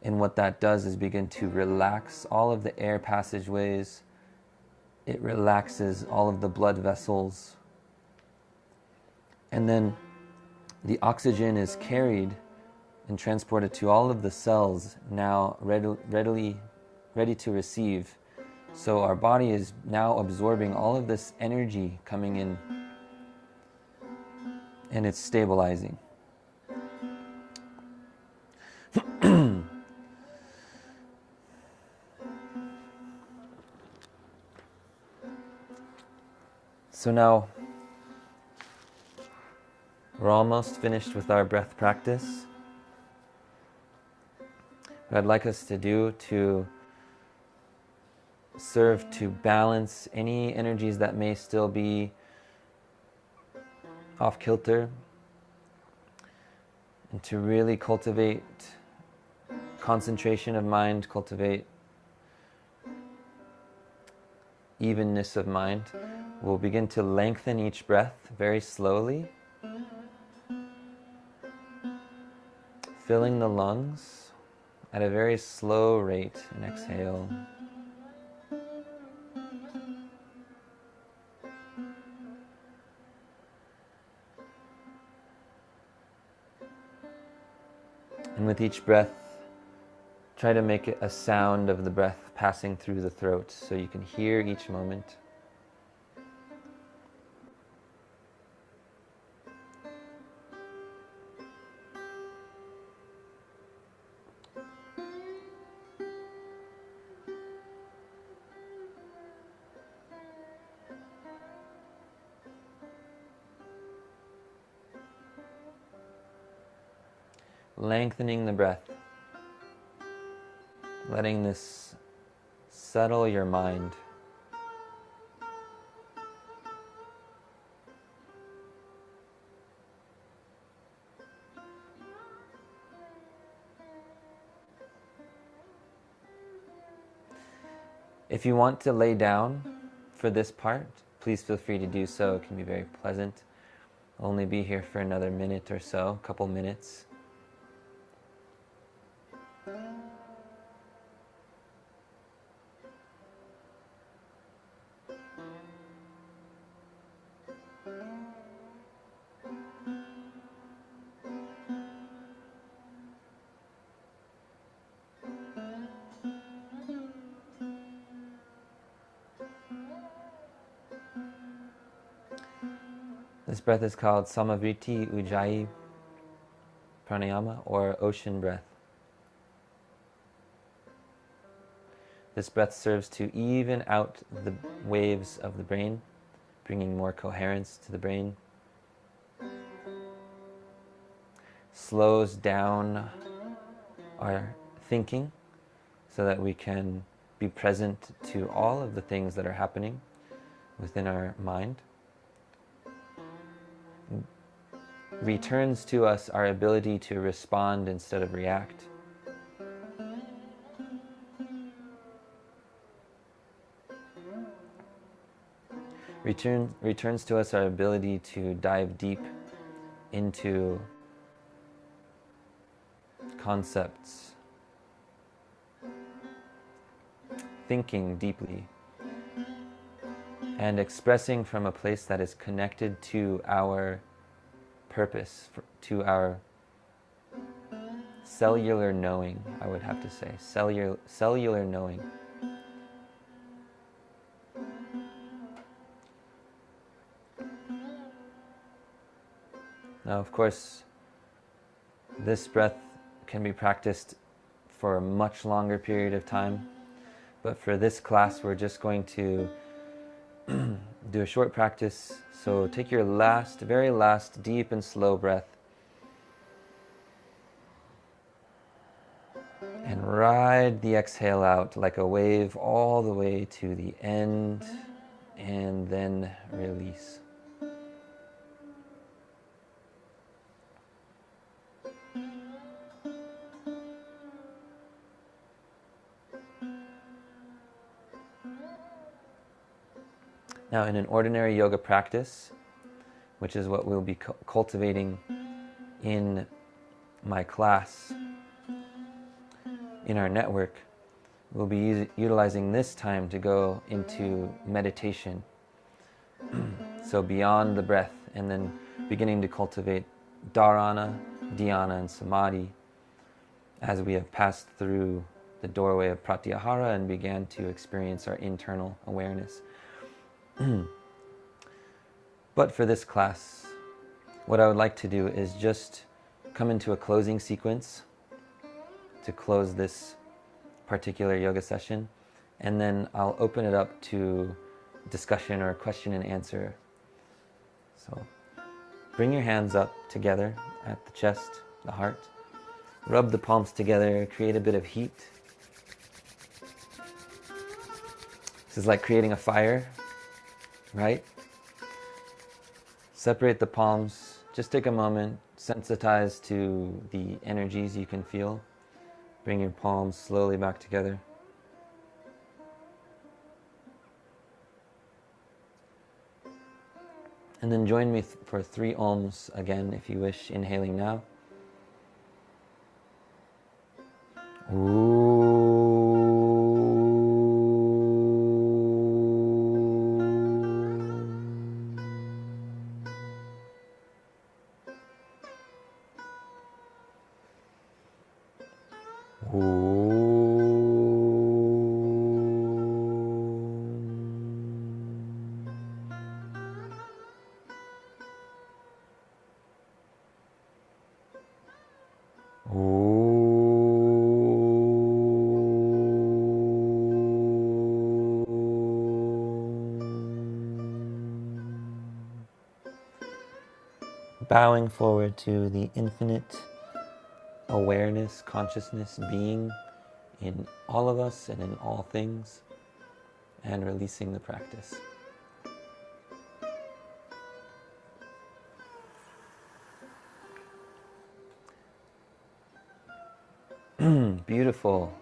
and what that does is begin to relax all of the air passageways. It relaxes all of the blood vessels, and then the oxygen is carried and transported to all of the cells, now ready to receive. So our body is now absorbing all of this energy coming in, and it's stabilizing. So now we're almost finished with our breath practice. What I'd like us to do to serve to balance any energies that may still be off kilter, and to really cultivate concentration of mind, cultivate evenness of mind. We'll begin to lengthen each breath very slowly, filling the lungs at a very slow rate. And exhale. And with each breath, try to make it a sound of the breath passing through the throat so you can hear each moment. Lengthening the breath, letting this settle your mind. If you want to lay down for this part, please feel free to do so. It can be very pleasant. I'll only be here for another minute or so, a couple minutes. This breath is called Samavriti Ujjayi Pranayama, or ocean breath. This breath serves to even out the waves of the brain, bringing more coherence to the brain. Slows down our thinking so that we can be present to all of the things that are happening within our mind. Returns to us our ability to respond instead of react. Returns to us our ability to dive deep into concepts, thinking deeply, and expressing from a place that is connected to our purpose, to our cellular knowing, I would have to say, cellular knowing. Now, of course, this breath can be practiced for a much longer period of time, but for this class, we're just going to do a short practice. So take your very last deep and slow breath and ride the exhale out like a wave all the way to the end, and then release. Now, in an ordinary yoga practice, which is what we'll be cultivating in my class, in our network, we'll be utilizing this time to go into meditation. So beyond the breath, and then beginning to cultivate dharana, dhyana, and samadhi as we have passed through the doorway of pratyahara and began to experience our internal awareness. But for this class, what I would like to do is just come into a closing sequence to close this particular yoga session, and then I'll open it up to discussion or question and answer. So bring your hands up together at the chest, the heart. Rub the palms together, create a bit of heat. This is like creating a fire, right? Separate the palms. Just take a moment, sensitize to the energies you can feel. Bring your palms slowly back together. And then join me for 3 Oms again, if you wish, inhaling now. Bowing forward to the infinite awareness, consciousness, being in all of us and in all things, and releasing the practice. Beautiful.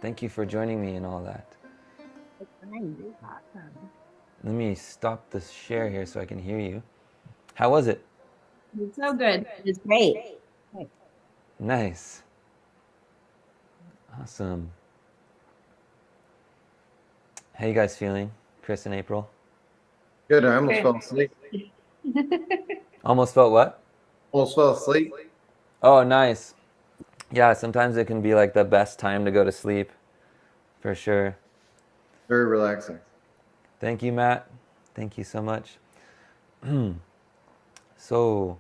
Thank you for joining me in all that. Let me stop the share here so I can hear you. How was it? It's so good. It's great. Nice. Awesome. How you guys feeling, Chris and April? Good. I almost fell asleep. Almost felt what? Almost fell asleep. Oh, nice. Yeah, sometimes it can be like the best time to go to sleep, for sure. Very relaxing. Thank you, Matt. Thank you so much. So,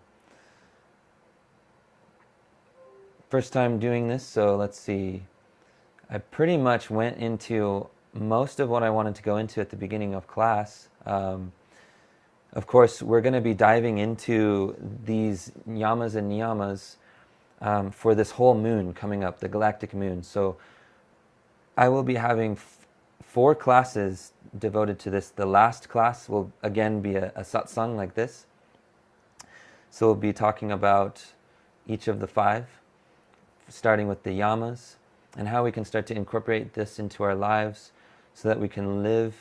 first time doing this, so let's see. I pretty much went into most of what I wanted to go into at the beginning of class. Of course, we're going to be diving into these yamas and niyamas for this whole moon coming up, the galactic moon. So I will be having 4 classes devoted to this. The last class will again be a satsang like this. So we'll be talking about each of the 5, starting with the yamas, and how we can start to incorporate this into our lives so that we can live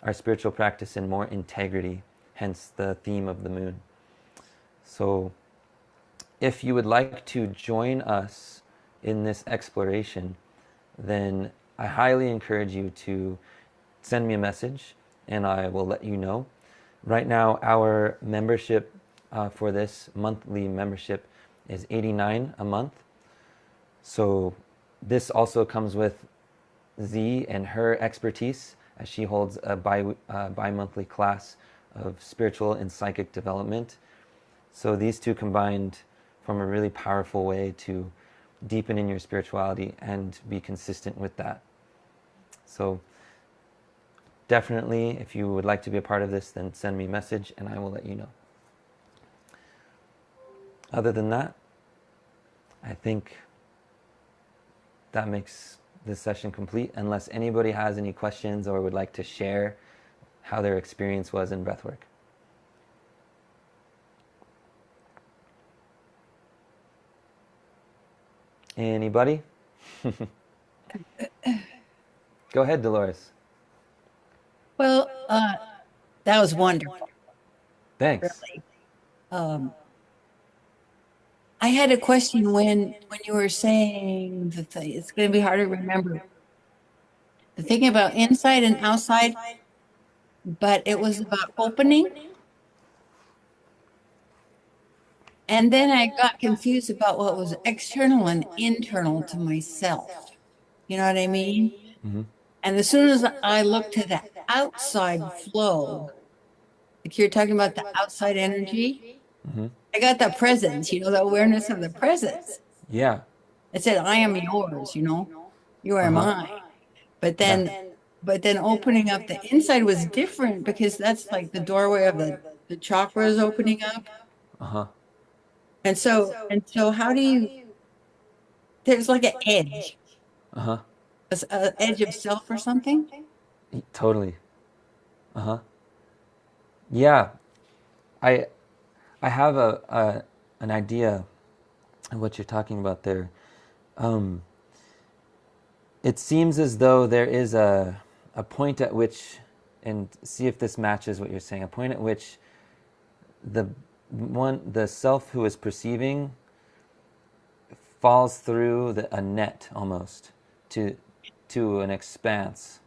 our spiritual practice in more integrity, hence the theme of the moon. So if you would like to join us in this exploration, then I highly encourage you to send me a message and I will let you know. Right now, our membership for this monthly membership is $89 a month. So this also comes with Z and her expertise, as she holds a bi-monthly class of spiritual and psychic development. So these two combined form a really powerful way to deepen in your spirituality and be consistent with that. So definitely, if you would like to be a part of this, then send me a message and I will let you know. Other than that, I think that makes this session complete, unless anybody has any questions or would like to share how their experience was in breathwork. Anybody? Go ahead, Dolores. Well, that was wonderful, Thanks. really. I had a question when you were saying that it's going to be hard to remember the thing about inside and outside, but it was about opening. And then I got confused about what was external and internal to myself. You know what I mean? Mm-hmm. And as soon as I looked to the outside flow, like you're talking about the outside energy, Mm-hmm. I got the presence, the awareness of the presence. Yeah. It said, I am yours, you are mine. But Yeah. then opening up the inside was different because that's like the doorway of the chakras opening up. Uh-huh. And so how do there's like an edge, Uh-huh. an edge of self or something? Totally. Uh-huh. Yeah. I have an idea of what you're talking about there. It seems as though there is a point at which, and see if this matches what you're saying, a point at which the self who is perceiving falls through a net almost to an expanse.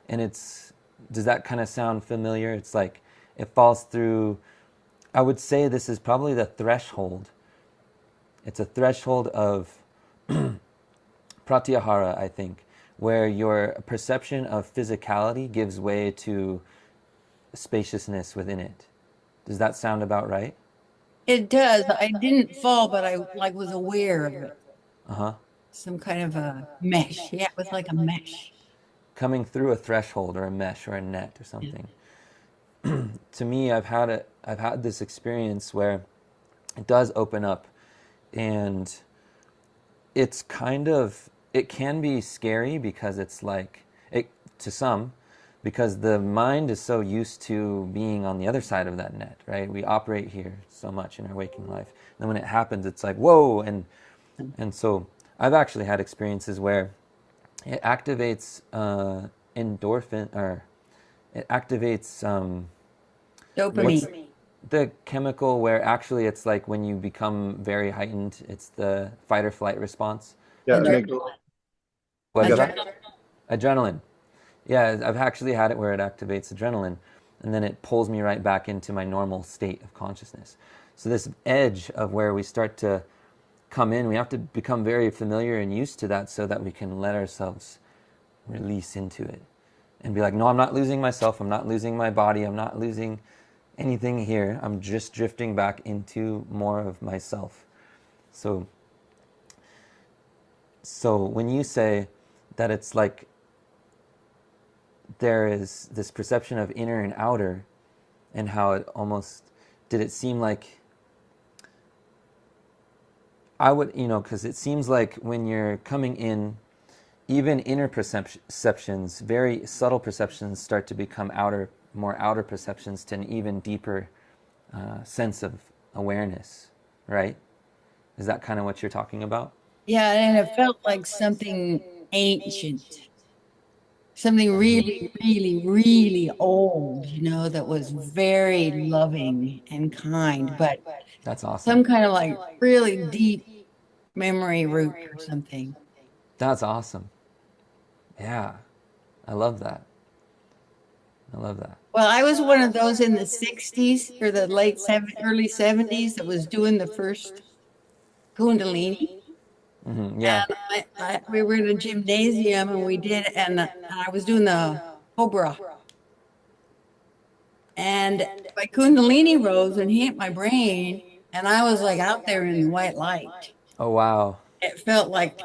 And does that kind of sound familiar? It's like it falls through, I would say this is probably the threshold. It's a threshold of pratyahara, I think, where your perception of physicality gives way to spaciousness within it. Does that sound about right? It does. I didn't fall, but I like was aware of it. Uh-huh. Some kind of a mesh. Yeah, it was like a mesh. Coming through a threshold or a mesh or a net or Yeah. something. To me, I've had this experience where it does open up, and it's kind of, it can be scary because it's like it to some, because the mind is so used to being on the other side of that net, right? We operate here so much in our waking life. And then when it happens, it's like, whoa. And so I've actually had experiences where it activates endorphin, or it activates what's Dopamine. the chemical where actually it's like when you become very heightened, it's the fight or flight response. Yeah, And amygdala. what is that? Adrenaline. Adrenaline. Yeah, I've actually had it where it activates adrenaline, and then it pulls me right back into my normal state of consciousness. So this edge of where we start to come in, we have to become very familiar and used to that so that we can let ourselves release into it and be like, no, I'm not losing myself. I'm not losing my body. I'm not losing anything here. I'm just drifting back into more of myself. So, so when you say that it's like there is this perception of inner and outer, and how it almost, did it seem like, I would, because it seems like when you're coming in, even inner perceptions, very subtle perceptions, start to become more outer perceptions to an even deeper sense of awareness, right? Is that kind of what you're talking about? Yeah, and it felt like something ancient, something really, really, really old, that was very loving and kind, but That's awesome. some kind of like really deep memory root or something. That's awesome. Yeah, I love that. I love that. Well, I was one of those in the 60s or the early 70s that was doing the first Kundalini. Yeah. We were in a gymnasium and we did, and I was doing the Cobra. And my Kundalini rose and hit my brain, and I was like out there in white light. Oh, wow. It felt like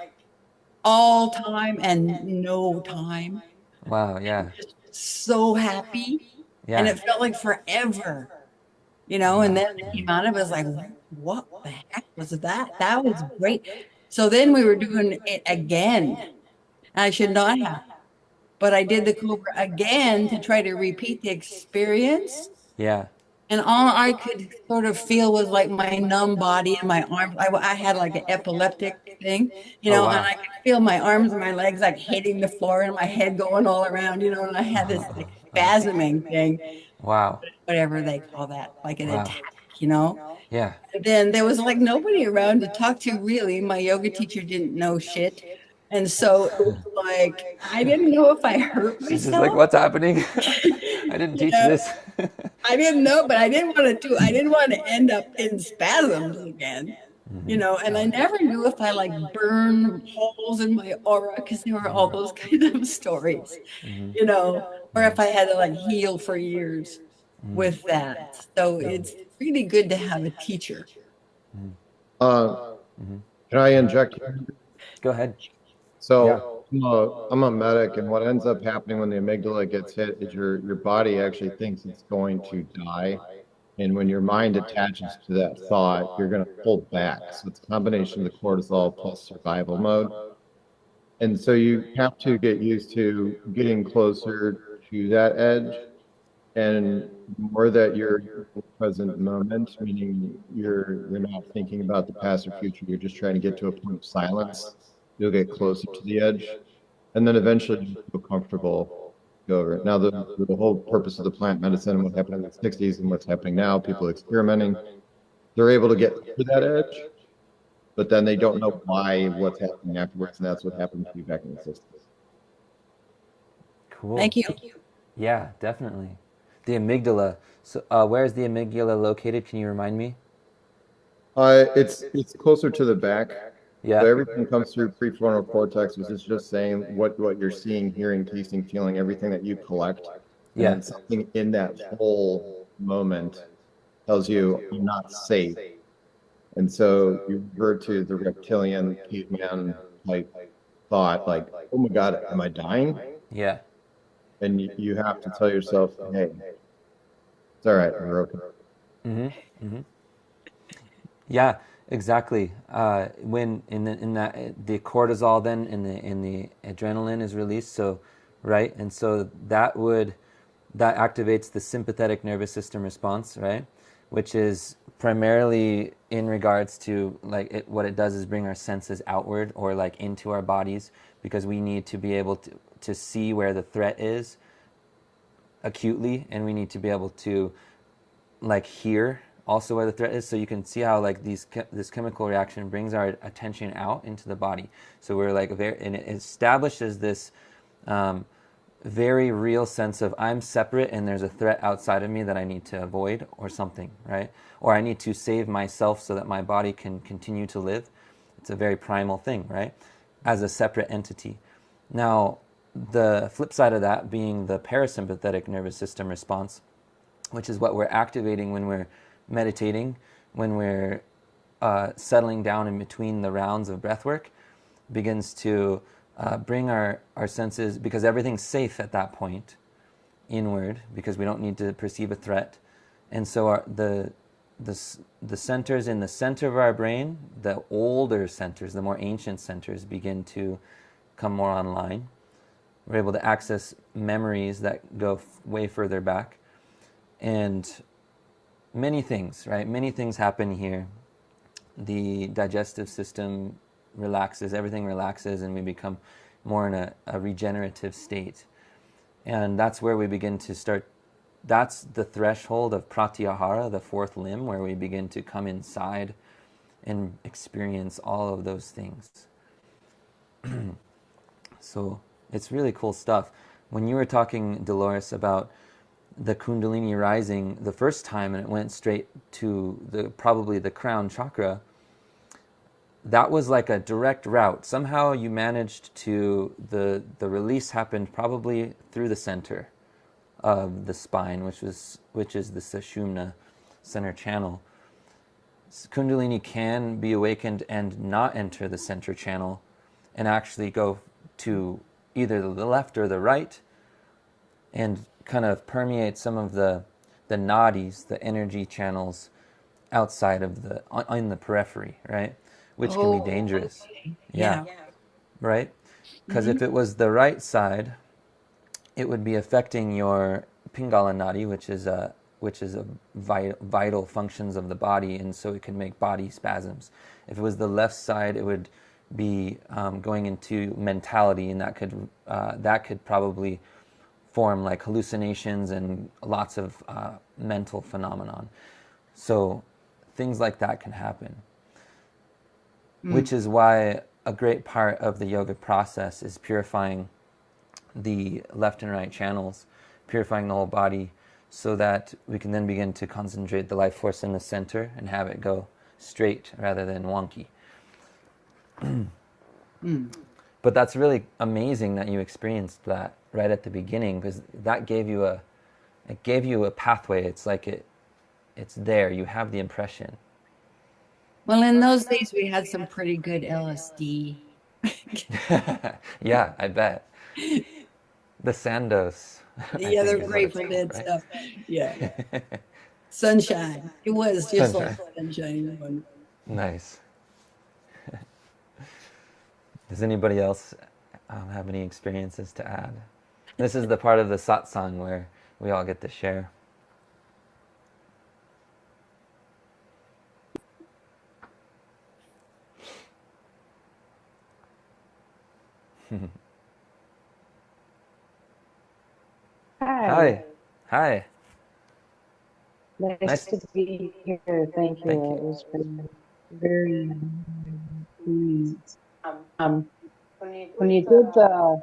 all time and no time. Wow. Yeah. Just so happy. And Yeah. it felt like forever, and Wow. then it came out of it, I was like, what the heck was that? That was great. So then we were doing it again. I should not have, but I did the Cobra again to try to repeat the experience. Yeah. And all I could sort of feel was like my numb body and my arms. I had like an epileptic thing, Oh, and wow. I could feel my arms and my legs like hitting the floor and my head going all around, and I had this like spasming thing, Wow. whatever they call that, like an Wow. attack. Yeah. And then there was like nobody around to talk to really. My yoga teacher didn't know shit. And so it was like, I didn't know if I hurt She's just like, myself. what's happening? I didn't You teach know, this. I didn't know, but I didn't want to end up in spasms again, and I never knew if I like burned holes in my aura because there were all those kind of stories, or if I had to like heal for years with that. So it's really good to have a teacher. Uh, can I inject here? Go ahead. Yeah. So I'm a medic, and what ends up happening when the amygdala gets hit is your body actually thinks it's going to die. And when your mind attaches to that thought, you're going to pull back. So it's a combination of the cortisol plus survival mode. And so you have to get used to getting closer to that edge. And the more that you're in the present moment, meaning you're not thinking about the past or future, you're just trying to get to a point of silence, you'll get closer to the edge. And then eventually you feel comfortable go over it. Now the whole purpose of the plant medicine and what happened in the 60s and what's happening now, people experimenting, they're able to get to that edge, but then they don't know what's happening afterwards, and that's what happened to you back in the 60s. Cool. Thank you. Yeah, definitely. The amygdala. So, where is the amygdala located? Can you remind me? It's closer to the back. Yeah. So everything comes through prefrontal cortex, which is just saying what you're seeing, hearing, tasting, feeling, everything that you collect. And Yeah. then something in that whole moment tells you I'm not safe. And so you revert to the reptilian caveman type thought, like, oh my God, am I dying? Yeah. And you have to tell yourself, hey, it's all right, we're okay. Mm-hmm. Mm-hmm. Yeah, exactly. When in that the cortisol then in the adrenaline is released, so right, and so that activates the sympathetic nervous system response, right, which is primarily in regards to like what it does is bring our senses outward or like into our bodies because we need to be able to see where the threat is acutely, and we need to be able to like hear also where the threat is, so you can see how like this chemical reaction brings our attention out into the body, so we're like very, and it establishes this very real sense of I'm separate and there's a threat outside of me that I need to avoid or something, right? Or I need to save myself so that my body can continue to live. It's a very primal thing, right? As a separate entity. Now, the flip side of that being the parasympathetic nervous system response, which is what we're activating when we're meditating, when we're settling down in between the rounds of breath work, begins to bring our senses, because everything's safe at that point, inward, because we don't need to perceive a threat. And so the centers in the center of our brain, the older centers, the more ancient centers, begin to come more online. We're able to access memories that go way further back. And many things, right? Many things happen here. The digestive system relaxes, everything relaxes, and we become more in a regenerative state. And that's where we begin to start. That's the threshold of pratyahara, the fourth limb, where we begin to come inside and experience all of those things. So it's really cool stuff. When you were talking, Dolores, about the Kundalini rising the first time and it went straight to probably the crown chakra, that was like a direct route. Somehow you managed to, the release happened probably through the center of the spine, which is the Sushumna center channel. Kundalini can be awakened and not enter the center channel and actually go to either the left or the right and kind of permeate some of the nadis, the energy channels outside of in the periphery, right? Which can be dangerous. Okay. Yeah, Yeah. right? Because Mhm. if it was the right side, it would be affecting your Pingala nadi, which is a vital functions of the body, and so it can make body spasms. If it was the left side, it would be going into mentality, and that could probably form like hallucinations and lots of mental phenomenon. So things like that can happen, which is why a great part of the yoga process is purifying the left and right channels, purifying the whole body, so that we can then begin to concentrate the life force in the center and have it go straight rather than wonky. But that's really amazing that you experienced that right at the beginning, because that gave you a pathway. It's like it's there. You have the impression. Well, in those days, we had some pretty good LSD. Yeah, I bet. The Sandos, I Yeah, think they're is what great it's for called, that right? stuff. Yeah. Sunshine. It was just like Sunshine. sunshine. Wonderful. Nice. Does anybody else have any experiences to add? This is the part of the satsang where we all get to share. Hi, Hi. Hi. nice Nice. to be here. Thank you. Thank you. It was very pleased. Um, when you did the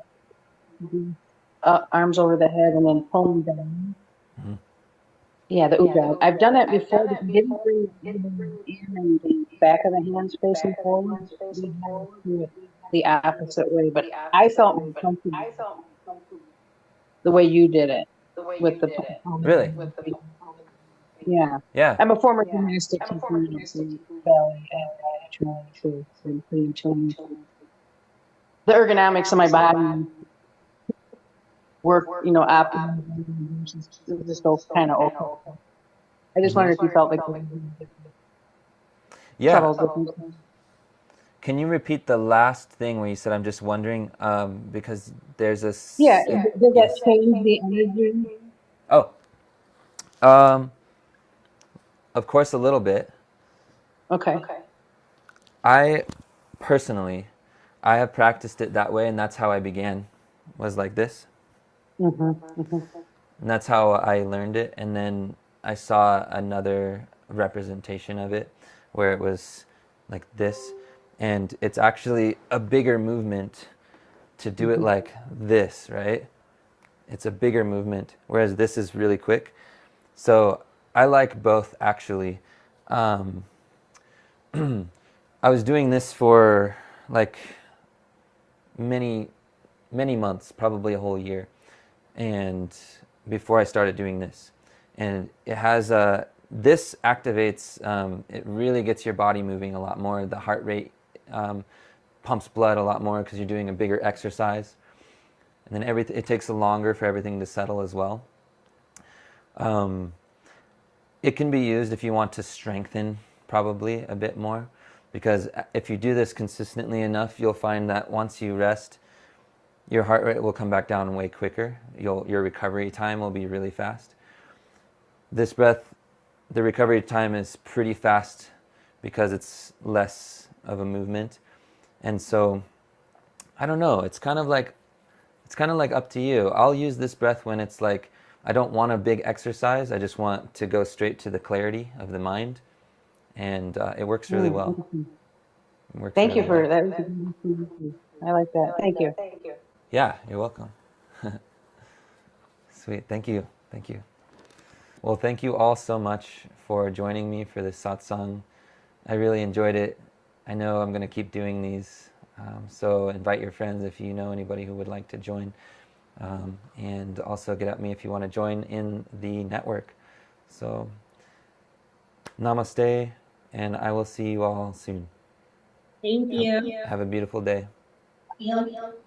arms over the head and then pulling down, Yeah, the Uga. I've done it before, but you didn't bring the elbows in and the back of the hands facing forward. We had to do it the opposite way, but I felt more comfortable the way you did it with the palm. Really? Yeah. Yeah. I'm a former gymnastic teacher for ballet and training too. So I'm pretty in tune with the ergonomics of my body work, optimally versus just go kind of okay. I just wondered if you felt like there was any Yeah. subtle differences. Can you repeat the last thing where you said, I'm just wondering, because there's a, Yeah, does that yes. change the energy? Oh, um, of course, a little bit. Okay. I personally, I have practiced it that way, and that's how I began, was like this. Mm-hmm. And that's how I learned it. And then I saw another representation of it where it was like this. And it's actually a bigger movement to do it Mm-hmm. like this, right? It's a bigger movement, whereas this is really quick. So I like both, actually. Um, I was doing this for like many, many months, probably a whole year, and before I started doing this, and it has this activates. It really gets your body moving a lot more. The heart rate pumps blood a lot more because you're doing a bigger exercise, and then it takes longer for everything to settle as well. Um, it can be used if you want to strengthen probably a bit more, because if you do this consistently enough, you'll find that once you rest, your heart rate will come back down way quicker. Your recovery time will be really fast. This breath, the recovery time is pretty fast because it's less of a movement. And so, I don't know, it's kind of like up to you. I'll use this breath when it's like I don't want a big exercise. I just want to go straight to the clarity of the mind, and it works really well. Mm-hmm. It works Thank you really for well. that. Was a good explanation. I like that. Thank you. Yeah, you're welcome. Sweet. Thank you. Thank you. Well, thank you all so much for joining me for this satsang. I really enjoyed it. I know I'm going to keep doing these. So invite your friends if you know anybody who would like to join. And also get at me if you want to join in the network. So namaste, and I will see you all soon. Thank you. Have a beautiful day. Yep.